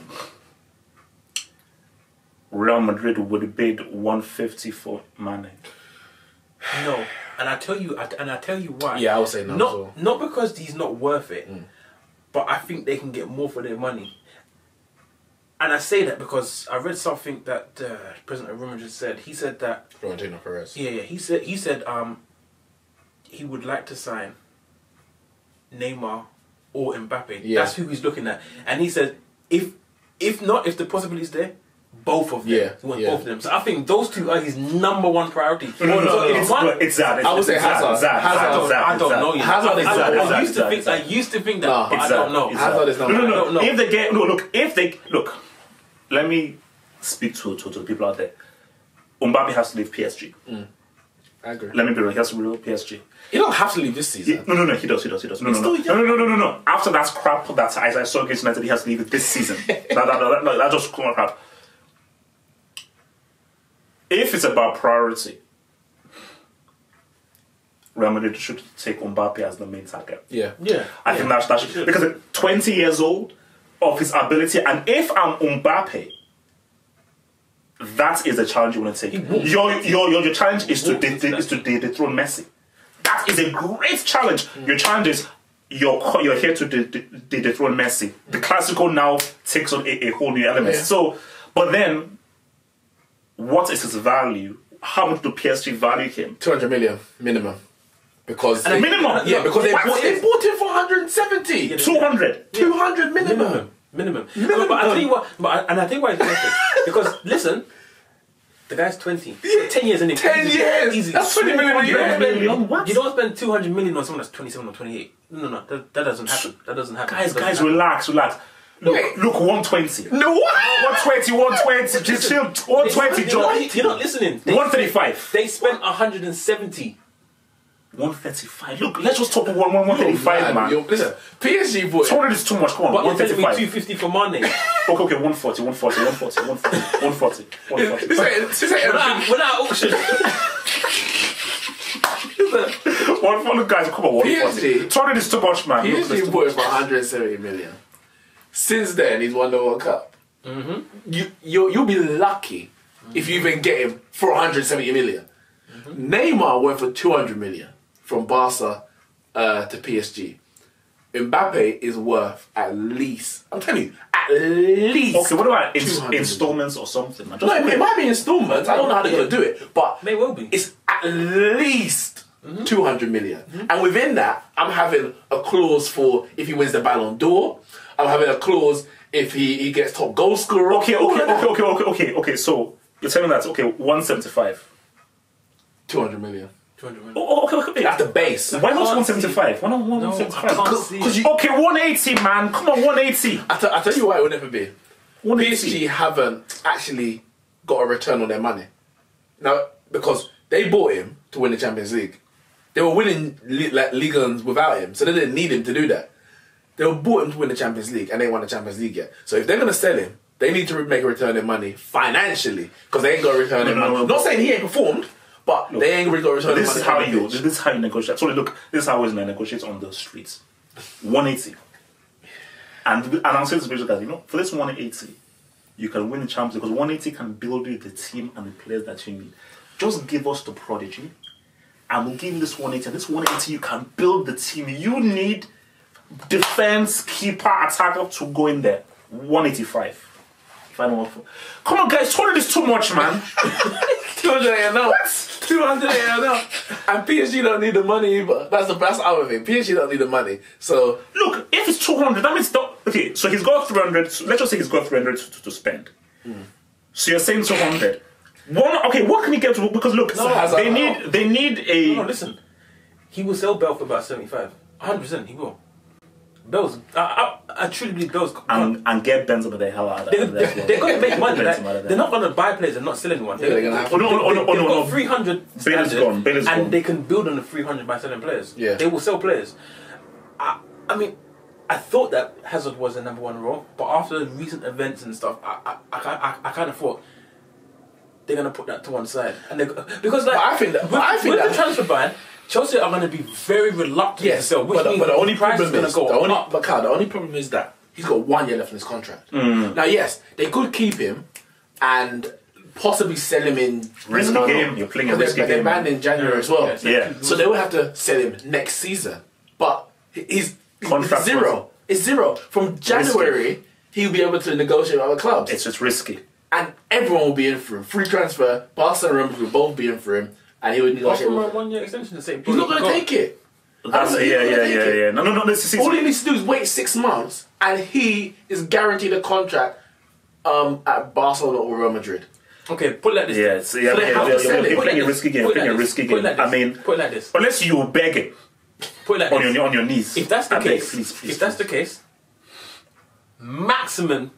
Real Madrid would bid 150 for Mane? No, and I tell you why. Yeah, I would say no. Not because he's not worth it, but I think they can get more for their money. And I say that because I read something that President Roman just said. He said that Florentino Perez. Yeah. He said he would like to sign Neymar or Mbappe. Yeah. That's who he's looking at. And he said if the possibility is there, both of them. Yeah. He wants both of them. So I think those two are his number one priority. No. It's that. I would say Hazard. I don't know yet. Hazard is I used to think that, but I don't know. Hazard is number one. No. If they get let me speak to the people out there. Mbappe has to leave PSG. I agree. Let me be real. He has to leave PSG. You don't have to leave this season. No. He does. No. After that crap that I saw against United, he has to leave it this season. that just crap. If it's about priority, Real Madrid should take Mbappe as the main target. Yeah. I think that should, because at 20 years old of his ability, and if I'm Mbappe, that is the challenge you want to take. Your challenge is to dethrone Messi. That is a great challenge. Your challenge is you're here to dethrone Messi. The classical now takes on a whole new element. Yeah. So, but then, what is his value? How much do PSG value him? 200 million minimum. Because minimum? Yeah, because they bought him for 170. 200. 200 minimum. Minimum. But I tell you what, and I think why it's perfect. Because listen, the guy's 20. 10 years in it. 10 years. Easy. That's 20 million a year. What? You don't spend 200 million on someone that's 27 or 28. No. That doesn't happen. That doesn't happen. Guys, relax. Look, 120. No, what? 120. Just chill. 120, John. You're not listening. 135. They spent 170. 135. Look, let's just talk about 135, man. Listen, PSG bought 200 is too much. Come on, But 135. 250 for Mane. Okay, 140. This ain't We're not auction. Look, guys, come on, 140. 200 is too much, man. PSG bought him for 170 million. Since then, he's won the World Cup. You'll be lucky if you even get him for 170 million. Neymar went for 200 million from Barca to PSG. Mbappe is worth at least, I'm telling you, at least. Okay, what about installments or something? No, it might be installments. I don't know how they're going to do it, but May well be. It's at least 200 million. And within that, I'm having a clause for if he wins the Ballon d'Or. I'm having a clause if he gets top goal scorer. Okay. So you're telling me that 175. 200 million. 200 million. Okay. That's the base. Why not 175? Why not 175? Okay, 180, man. Come on, 180. I tell you why it would never be. 180. PSG haven't actually got a return on their money. Now, because they bought him to win the Champions League. They were winning Ligue 1 without him, so they didn't need him to do that. They were bought him to win the Champions League, and they won the Champions League yet. So if they're going to sell him, they need to make a return on their money financially, because they ain't got a return on their money. Not saying he ain't performed, but they ain't really got a return on their money. This is how you negotiate. So look, this is how we negotiate on the streets. 180. And I'm saying to this guys, for this 180, you can win the Champions League, because 180 can build you the team and the players that you need. Just give us the prodigy, and we'll give you this 180. And this 180, you can build the team. You need defense, keeper, attacker to go in there. 185. If I don't come on, guys, 200 is too much, man. 200 ain't enough. 200 ain't enough. And PSG don't need the money either. That's the best out of it. PSG don't need the money. So look, if it's 200, that means okay. So he's got 300. So let's just say he's got 300 to spend. So you're saying 200. What can he get to? Because look, they need a. No, listen. He will sell Bell for about 75. 100%. He will. Bell's, I truly believe Bell's and get Benzema the hell out of there. They're going to make money. They're not going to buy players and not sell anyone. They're going to have. They've got 300 standard, Bale is gone. They can build on the 300 by selling players. Yeah. They will sell players. I mean, I thought that Hazard was the number one role, but after recent events and stuff, I kind of thought they're going to put that to one side, and because like I think that the transfer ban, Chelsea are going to be very reluctant to sell, which means but the only price problem is going to go up. But Carl, the only problem is that he's got 1 year left in his contract. Now, yes, they could keep him and possibly sell him in Risky game. You're playing a risky game. They're banned in January as well. Yeah. So they will have to sell him next season. But he's Contract zero. It's zero. From January, he'll be able to negotiate with other clubs. It's just risky. And everyone will be in for him. Free transfer. Barca and Real will both be in for him. And he would negotiate with 1 year extension. He's not going to take it. Yeah. No. This is All he needs to do is wait 6 months, and he is guaranteed a contract at Barcelona or Real Madrid. Okay, put it like this. You're playing a risky game. I mean, put it like this. Unless you beg it. Put it like this. On your knees. If that's the case, please. That's the case, maximum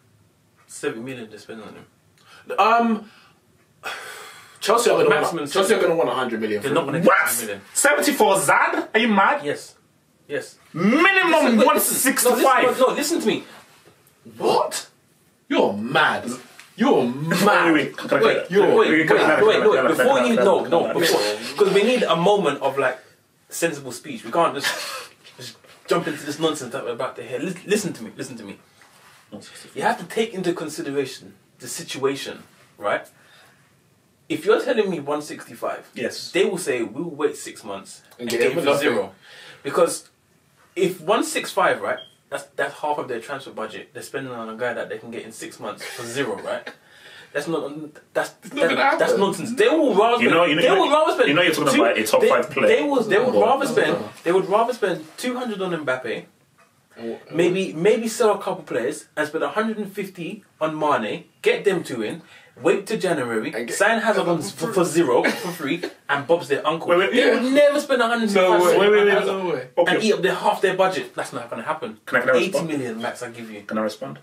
70 million to spend on him. Chelsea are going to want 100 million. They're not going to get 100 million. 70 for Zad? Are you mad? Yes. Minimum 165. No, listen to me. What? You're mad. You're mad. Wait. Before you because we need a moment of like sensible speech. We can't just jump into this nonsense that we're about to hear. Listen to me. You have to take into consideration the situation, right? If you're telling me 165, yes, they will say we'll wait 6 months and get him for zero. Because if 165, right, that's half of their transfer budget. They're spending on a guy that they can get in 6 months for zero, right? That's nonsense. They will rather spend. You're talking about a top 5 player. They would rather spend 200 on Mbappe. Maybe sell a couple players and spend 150 on Mane. Get them two in. Wait till January, sign Hazard for zero, for free, and Bob's their uncle. They would never spend 165 No way. And eat up half their budget. That's not going to happen. Can I 80 million max, I give you. Can I respond?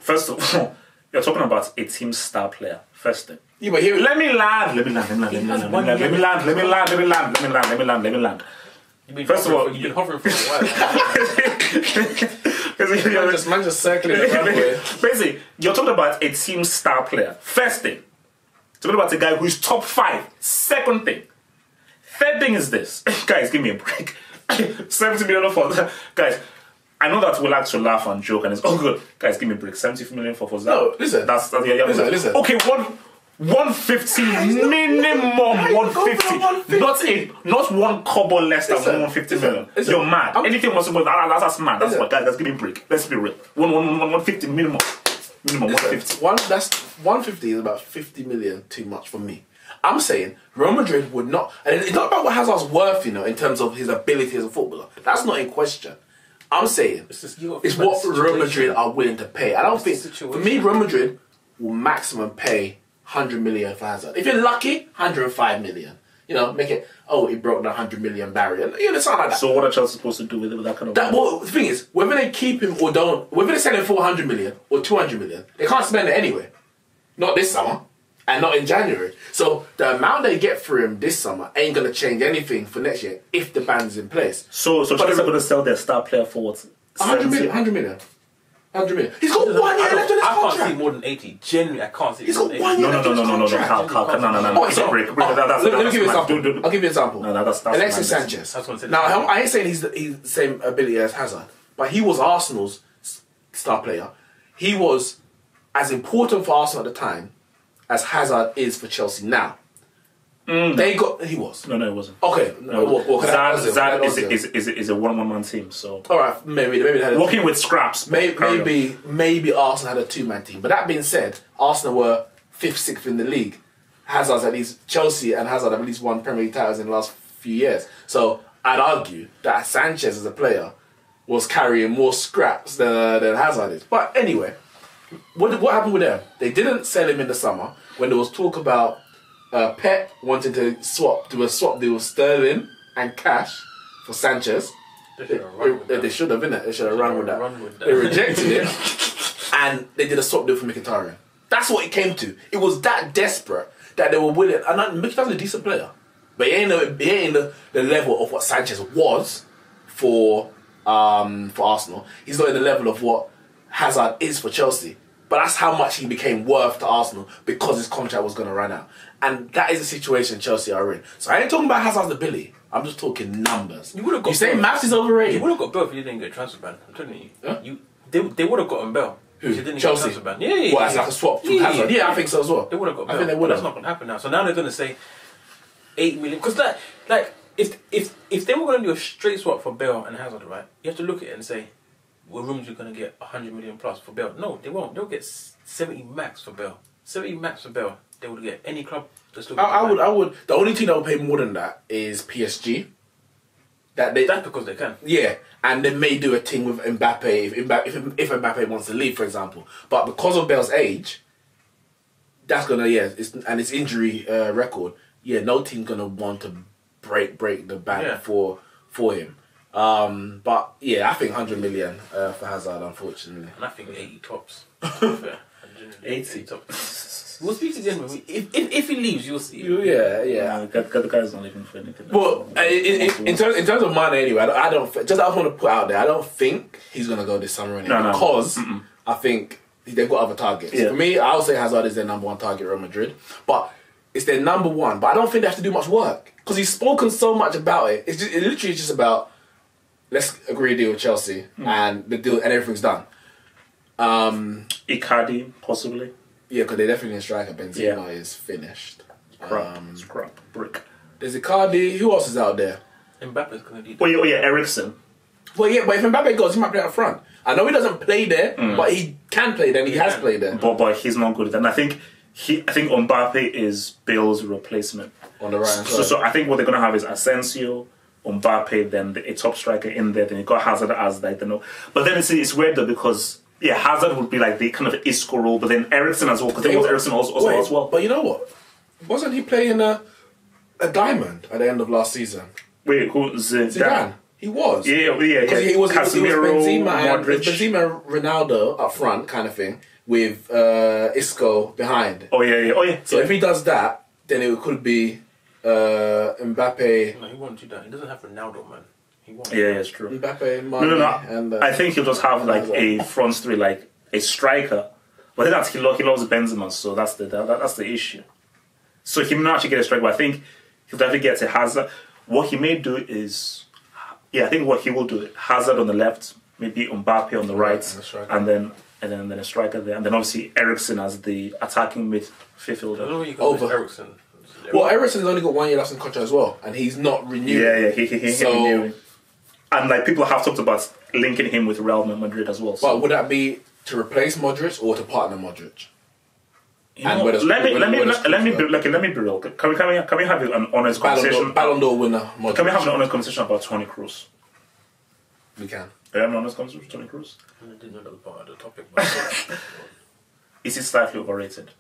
First of all, you're talking about a team star player. First thing. Yeah, but let me land. First of all, you've been hovering for a while. Man just circling around with. Basically, you're talking about a team star player. First thing. Talking about a guy who's top 5. Second thing. Third thing is this. Guys, give me a break. 70 million for that. Guys, I know that we like to laugh and joke and it's all good. Guys, give me a break. 70 million for that. No, listen. Listen. Okay, 150 minimum 150. Not one kobo less than 150 million. You're mad. Anything was that's mad. That's what, guys. Let's give me a break. Let's be real. 150 minimum. Minimum 150. That's 150 is about 50 million too much for me. I'm saying Real Madrid would not, and it's not about what Hazard's worth, in terms of his ability as a footballer. That's not in question. I'm saying it's what Real Madrid are willing to pay. I don't think, for me, Real Madrid will maximum pay 100 million for Hazard. If you're lucky, 105 million. Make it, it broke the 100 million barrier. Something like that. So what are Chelsea supposed to do with it with that kind of money? Well, the thing is, whether they keep him or don't, whether they sell him for 100 million or 200 million, they can't spend it anyway. Not this summer. And not in January. So the amount they get for him this summer ain't going to change anything for next year if the ban's in place. So Chelsea are going to sell their star player for what? 100 million. He's got 1 year left on his contract. I can't see more than 80. Genuinely, I can't see. He's got 1 year left on his contract. No. Let me give you an example. I'll give you an example. No, that's Alexis Sanchez. Now, I ain't saying he's the same ability as Hazard, but he was Arsenal's star player. He was as important for Arsenal at the time as Hazard is for Chelsea now. He was. No, it wasn't. Okay. Zad is a one-man team, so... Alright, maybe they had working with scraps. Maybe Arsenal had a two-man team. But that being said, Arsenal were 5th, 6th in the league. Chelsea and Hazard have at least won Premier League titles in the last few years. So I'd argue that Sanchez as a player was carrying more scraps than Hazard is. But anyway, what happened with them? They didn't sell him in the summer when there was talk about Pep wanting to do a swap deal with Sterling and cash for Sanchez. They should have, innit? They should have run with that. They rejected it, and they did a swap deal for Mkhitaryan. That's what it came to. It was that desperate that they were willing. And Mkhitaryan's a decent player, but he ain't in the level of what Sanchez was for Arsenal. He's not in the level of what Hazard is for Chelsea. but that's how much he became worth to Arsenal because his contract was going to run out. And that is the situation Chelsea are in. So I ain't talking about Hazard's ability. I'm just talking numbers. You say Maps is overrated? You would have got Bell if you didn't get a transfer ban. I'm telling you. Huh? They would have gotten Bell. Who? Chelsea. Get a transfer ban. Well, it's like a swap from Hazard. Yeah, I think so as well. They would have got Bell. I think they would have. That's not going to happen now. So now they're going to say 8 million. Because if they were going to do a straight swap for Bell and Hazard, right, you have to look at it and say, well, rooms are going to get 100 million plus for Bell. No, they won't. They'll get 70 max for Bell. 70 max for Bell. They would get any club. I would. The only team that would pay more than that is PSG. That's because they can. Yeah, and they may do a thing with Mbappe if Mbappe wants to leave, for example. But because of Bell's age, that's gonna and his injury record. Yeah, no team's gonna want to break the bank for him. But yeah, I think 100 million for Hazard, unfortunately. And I think 80 tops. 80 tops. We'll speak to him. If he leaves, you'll see. Yeah. The guy's not leaving for anything. Well, in terms of Mane, anyway, I don't want to put out there. I don't think he's gonna go this summer anyway because I think they've got other targets. Yeah. For me, I'll say Hazard is their number one target, Real Madrid, but it's their number one. But I don't think they have to do much work because he's spoken so much about it. It literally is just about let's agree a deal with Chelsea and the deal and everything's done. Icardi possibly. Yeah, because they definitely need a striker. Benzema is finished. Scrap. Brick. There's Icardi. Who else is out there? Mbappe's going to do that. Oh yeah, Ericsson. Well, yeah, but if Mbappe goes, he might play up front. I know he doesn't play there, but he can play there and he has played there. But he's not good at that. And I think Mbappe is Bale's replacement. On the right hand side. So I think what they're going to have is Asensio, Mbappe, then a top striker in there. Then you got Hazard as like, But then it's weird though because... Yeah, Hazard would be like the kind of Isco role, but then Ericsson as well, because there was Ericsson also as well. But you know what? Wasn't he playing a diamond at the end of last season? Wait, who's Zidane? He was. Yeah. He was Casemiro, Modric. Benzema, Ronaldo up front, kind of thing, with Isco behind. Oh yeah. So if he does that, then it could be Mbappe. No, he won't do that. He doesn't have Ronaldo, man. Yeah, it's true. Mbappe, Mane, no. And, I think he'll just have like a front three, like a striker. But then he loves Benzema, so that's the issue. So he may not actually get a striker, but I think he'll definitely get to Hazard. What he may do is, I think what he will do, Hazard on the left, maybe Mbappe on the right, and then a striker there, and then obviously Ericsson as the attacking midfielder. I don't know where you got Ericsson. Well, Ericsson's only got 1 year left in contract as well, and he's not renewed. Yeah, he's renewing. And like people have talked about linking him with Real Madrid as well. So. But would that be to replace Modric or to partner Modric? Let me be real. Can we have an honest conversation? Ballon d'Or winner. Modric. Can we have an honest conversation about Toni Kroos? We can. Can we have an honest conversation about Toni Kroos? I didn't know that was part of the topic. But is he slightly overrated?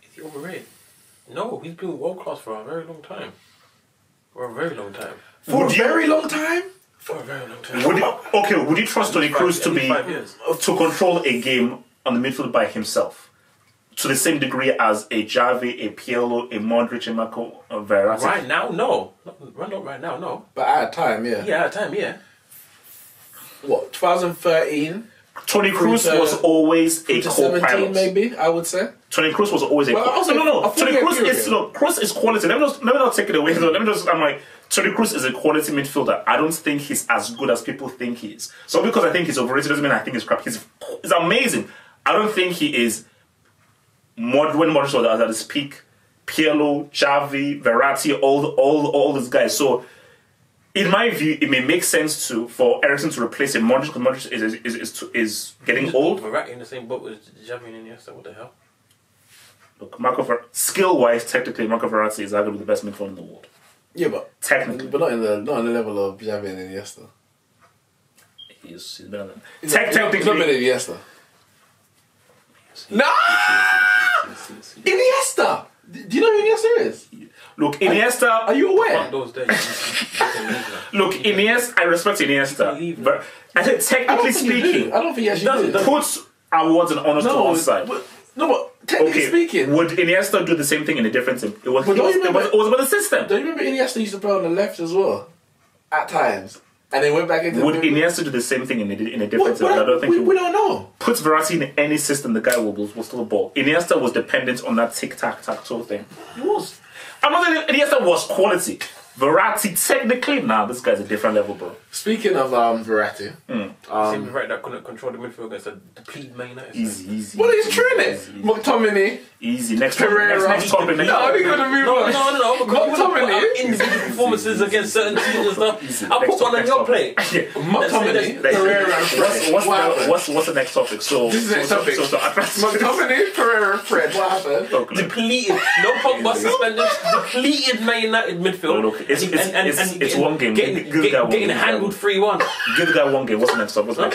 Is he overrated? No, he's been world class for a very long time. For a very long time. For a very long time? Would you trust Toni Kroos to control a game on the midfield by himself? To the same degree as a Xavi, a Pirlo, a Modric, a Marco Verratti? Right now, no. Not right now, no. But at a time, yeah. Yeah, at a time, yeah. What, 2013? Toni Kroos was always a co-pilot. Maybe, I would say. Toni Kroos was always a co-pilot. No. Toni Kroos is quality. Let me not take it away. Toni Kroos is a quality midfielder. I don't think he's as good as people think he is. So because I think he's overrated doesn't mean I think he's crap. He's amazing. I don't think he is when Modric was at his peak. Pirlo, Xavi, Verratti, all these guys. So in my view, it may make sense for Ericsson to replace him. Modric because Modric is getting old. Verratti in the same boat with Xavi and Iniesta. What the hell? Look, skill-wise, technically, Marco Verratti is arguably the best midfielder in the world. Yeah, but technically, but not in the level of Xavi and Iniesta. He's better than technically. He's not better than Iniesta. No, Iniesta. Do you know who Iniesta is? Look, Iniesta. Are you aware? Those days. Look, Iniesta. I respect Iniesta, but I said technically speaking, I don't think he actually puts awards and honors to one side. No, but technically speaking, would Iniesta do the same thing in a different team? It was about the system. Do you remember Iniesta used to play on the left as well? At times. And they went back into. Would Iniesta do the same thing in a different system? I don't think we don't know. Puts Verratti in any system, the guy will still ball. Iniesta was dependent on that tic-tac-toe thing. He was. I'm not saying Iniesta was quality. Verratti, technically, this guy's a different level, bro. Speaking of Verratti, Verratti that couldn't control the midfield against a depleted Man United. Easy. Well, he's true, it. McTominay. Easy. Next topic. Next topic. No, we're gonna move on. No. McTominay. Individual performances against certain teams and stuff. I'll put one on your plate. McTominay. Pereira and Fred. What's the next topic? So this is the next topic. McTominay, Pereira and Fred. What happened? Depleted. No Pogba suspended. Depleted Man United midfield. It's one game. Getting handled 3-1. Give the guy one game. What's the next topic? But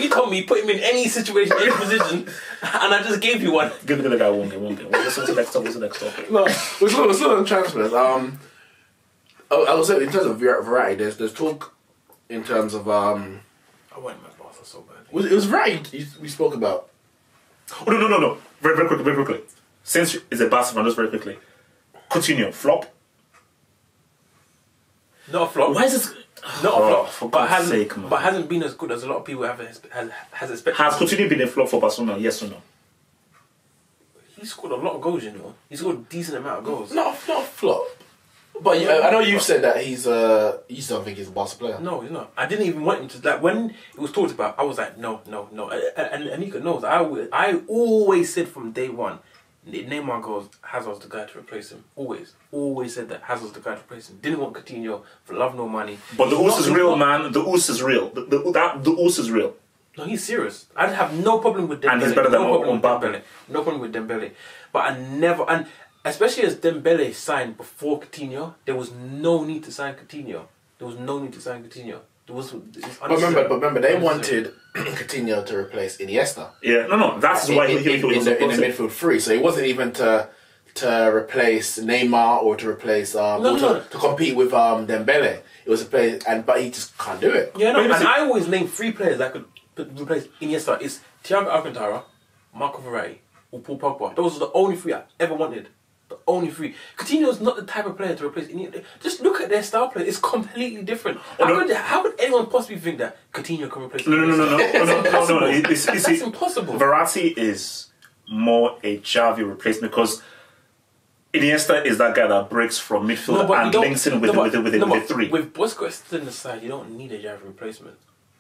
you told me you put him in any situation, any position, and I just gave you one. Give the guy one game. What's the next topic? No, we're still on transfers. I was saying in terms of variety, there's talk in terms of I went my Barca so bad. It was variety we spoke about. Oh no. Very quickly. Since it's a Barca fan, just very quickly. Coutinho, flop? Not a flop. Why is this? Not a for flop. God's sake, man. But hasn't been as good as a lot of people has expected. Has Coutinho been a flop for Barcelona? Yes or no? He scored a lot of goals, you know. He scored a decent amount of goals. Not a flop. But I know you've said that you don't think he's a Barca player. No, he's not. I didn't even want him to. Like when it was talked about, I was like, no. And Nico knows. I always said from day one. Neymar goes, Hazard's the guy to replace him. Always said that Hazard's the guy to replace him. Didn't want Coutinho for love nor money. But the oos is real, man. The oos is real. The oos is real. No, he's serious. I'd have no problem with Dembele. And he's better than Mbappe. No problem with Dembele. But and especially as Dembele signed before Coutinho, there was no need to sign Coutinho. But remember, they wanted Coutinho to replace Iniesta. Yeah, no, that's why he was in the midfield three. So it wasn't even to replace Neymar or to replace to compete with Dembele. It was a play, but he just can't do it. Yeah, no, and I always name 3 players that could replace Iniesta. It's Thiago Alcantara, Marco Verratti, or Paul Pogba. Those are the only 3 I ever wanted. The only 3. Coutinho's not the type of player to replace Iniesta. Just look at their style play. It's completely different. How could anyone possibly think that Coutinho can replace Iniesta? No. It's impossible. Verratti is more a Xavi replacement because Iniesta is that guy that breaks from midfield and links in with the 3. With Busquets in the side, you don't need a Xavi replacement.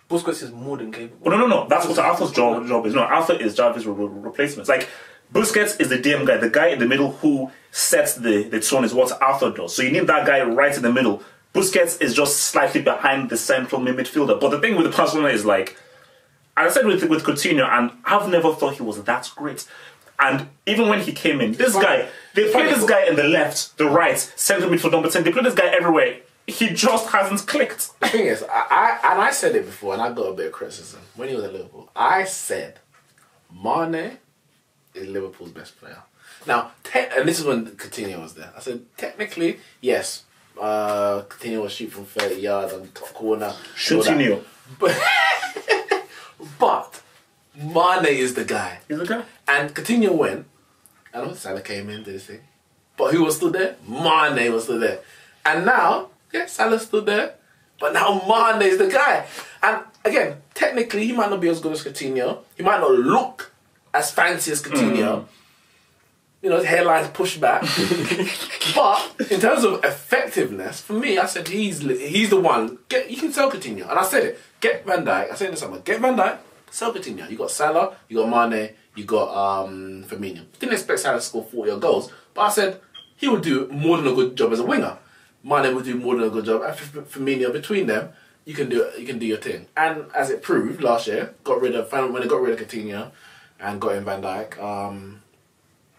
Busquets is more than capable. No. That's what Alpha's job is. No, Alpha is Xavi's replacement. It's like Busquets is the DM guy, the guy in the middle who sets the tone is what Alpha does. So you need that guy right in the middle. Busquets is just slightly behind the central midfielder. But the thing with the Barcelona is like, I said with Coutinho, and I've never thought he was that great. And even when he came in, they play this guy in the left, the right, central midfield number 10. They play this guy everywhere. He just hasn't clicked. The thing is, I said it before, and I got a bit of criticism when he was at Liverpool. I said, Mane is Liverpool's best player. Now, and this is when Coutinho was there. I said, technically, yes, Coutinho was shoot from 30 yards on top corner. Coutinho. But Mane is the guy. He's the guy. And Coutinho went. I know Salah came in, did his thing. But who was still there? Mane was still there. And now, yeah, Salah's still there. But now Mane is the guy. And again, technically, he might not be as good as Coutinho. He might not look as fancy as Coutinho. You know, his hairline's pushed back. But in terms of effectiveness, for me, I said he's the one. You can sell Coutinho. And I said it. Get Van Dijk. I said it this summer. Get Van Dijk, sell Coutinho. You got Salah, you got Mane, you got Firmino. Didn't expect Salah to score 40 goals. But I said he would do more than a good job as a winger. Mane would do more than a good job. And Firmino, between them, you can do your thing. And as it proved last year, when they got rid of Coutinho and got in Van Dijk,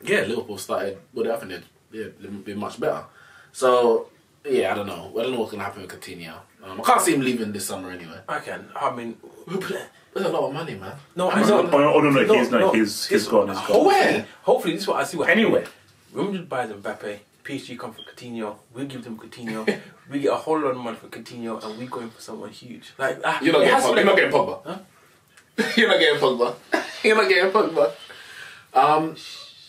Liverpool started. Well, I think they'd be much better. So yeah, I don't know what's gonna happen with Coutinho. I can't see him leaving this summer anyway. I can. I mean, there's a lot of money, man. No, he's gone. Hopefully, this is what I see. Anyway, Real Madrid buys Mbappe. PSG come for Coutinho. We give them Coutinho. We get a whole lot of money for Coutinho, and we go in for someone huge. Like you're not getting Pogba. Huh? You're not getting Pogba. You're not getting Pogba.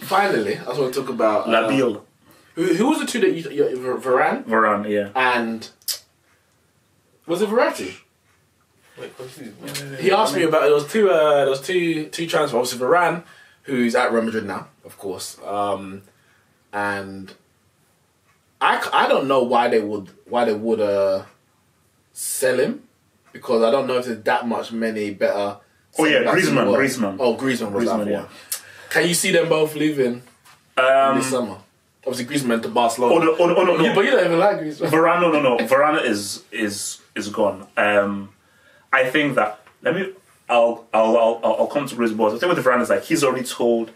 Finally, I just want to talk about Labille. Who was the two that you Varane? Varane, yeah. And Was it Verratti? Wait, confused. He asked me about there was two transfers. Obviously Varane, who's at Real Madrid now, of course, and I don't know why they would sell him, because I don't know if there's that many better. Oh yeah, Griezmann. Oh, Griezmann was that one. Yeah. Can you see them both leaving this summer? Obviously, Griezmann to Barcelona. Oh no. Yeah, but you don't even like Griezmann. Varane, no. Varane is gone. I think that I'll come to Griezmann. The thing with Varane is like he's already told.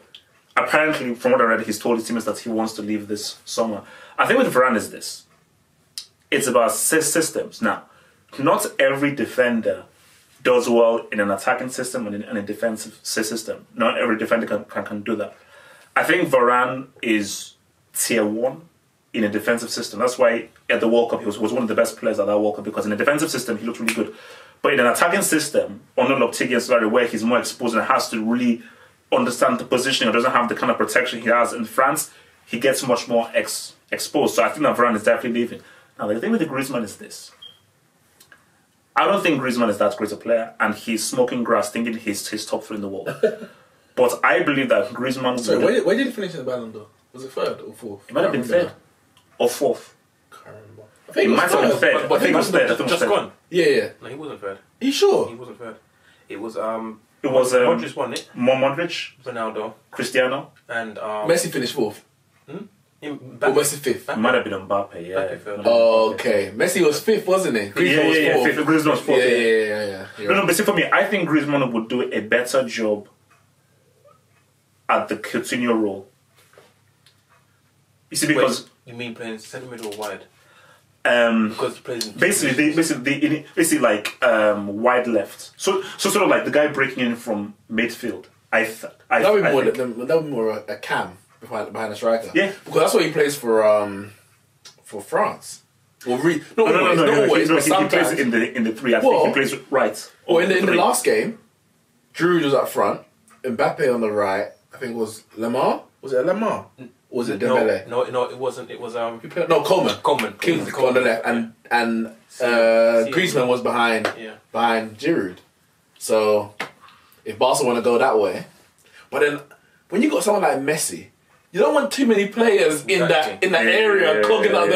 Apparently, from what I read, he's told his teammates that he wants to leave this summer. I think with Varane is this. It's about systems. Now, not every defender does well in an attacking system and in a defensive system. Not every defender can do that. I think Varane is tier 1 in a defensive system. That's why at the World Cup he was one of the best players at that World Cup, because in a defensive system he looked really good. But in an attacking system, under Lopetegui and Solari, where he's more exposed and has to really understand the positioning, or doesn't have the kind of protection he has in France, he gets much more exposed. So I think that Varane is definitely leaving. Now the thing with the Griezmann is this. I don't think Griezmann is that great a player, and he's smoking grass thinking he's top 3 in the world. But I believe that Griezmann... Sorry, where did he finish in the Ballon d'Or? Was it 3rd or 4th? It might have been 3rd or 4th. Can't remember. I It might have been 3rd. But I think it was 3rd. Just gone. Yeah. No, he wasn't 3rd. Are you sure? He wasn't 3rd. It was Modric won it. Modric, Ronaldo, Cristiano, and Messi finished 4th. Or Messi 5th. Might have been Mbappe, yeah. Mbappe 3rd. Oh, okay. Messi was 5th, wasn't he? Griezmann was 4th. Griezmann was 4th. Yeah. No, but see, for me, I think Griezmann would do a better job at the Coutinho role. You see, because... Wait, you mean playing centre mid or wide? Because he plays in basically like wide left. So sort of like the guy breaking in from midfield. That would be more a cam behind the striker. Yeah, because that's what he plays for France. Well, not always, but he sometimes. plays in the 3. I think he plays right. Well, in the last game, Giroud was up front, Mbappe on the right. I think it was Lemar. Was it Lemar? Or was it Dembele? No, it wasn't. It was Coleman. Kingsley on the left, and Griezmann was behind Giroud. So if Barca want to go that way, but then when you got someone like Messi, you don't want too many players in that area clogging up.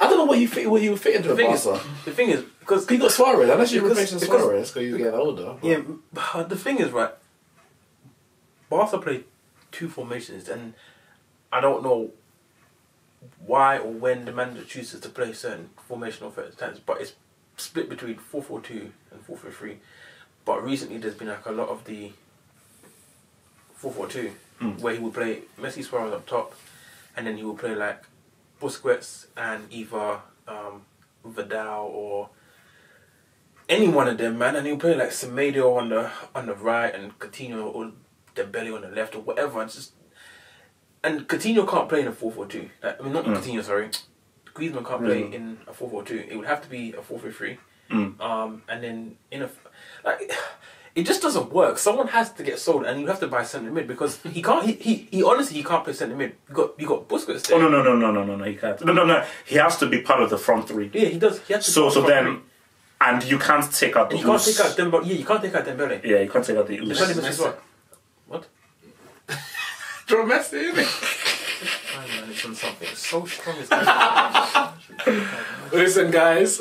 I don't know where he would fit into Barca. The thing is, because he got Suarez, unless you're replacing Suarez because he's getting older. Yeah, but the thing is, right, Barca play 2 formations, and I don't know why or when the manager chooses to play certain formational times, but it's split between 4-4-2 and 4-3-3. But recently there's been like a lot of the 4-4-2 where he would play Messi, Suarez up top, and then he would play like Busquets and either Vidal or any one of them, man, and he would play like Semedo on the right and Coutinho or Dembele on the left or whatever. And Coutinho can't play in a 4-4-2. I mean, not Coutinho, sorry. Griezmann can't play in a 4-4-2. It would have to be a 4-3-3. And then it just doesn't work. Someone has to get sold, and you have to buy centre mid because he can't. He honestly can't play centre mid. You got Busquets there. Oh no, he can't. No. He has to be part of the front 3. Yeah, he does. He has to so then. And you can't take out the You can't take out Dembele. Yeah, you can't take out Dembele. Yeah, you can't take out the Oos. Dembele misses what? Draw Messi, isn't it? Man, it's on something so strong as Listen, guys,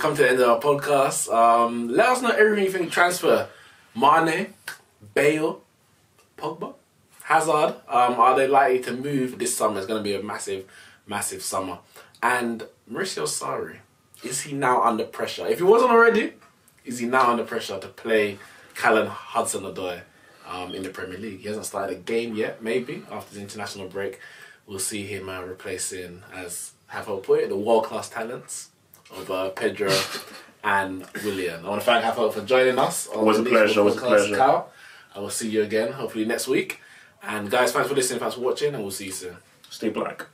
come to the end of our podcast. Let us know everything you think transfer. Mane, Bale, Pogba, Hazard. Are they likely to move this summer? It's going to be a massive summer. And Mauricio Sarri, is he now under pressure? If he wasn't already, is he now under pressure to play Callum Hudson-Odoi in the Premier League? He hasn't started a game yet, maybe, after the international break. We'll see him replacing, as Hafo put it, the world-class talents of Pedro and Willian. I want to thank Hafo for joining us. It was a pleasure. I will see you again, hopefully next week. And guys, thanks for listening, thanks for watching, and we'll see you soon. Stay black.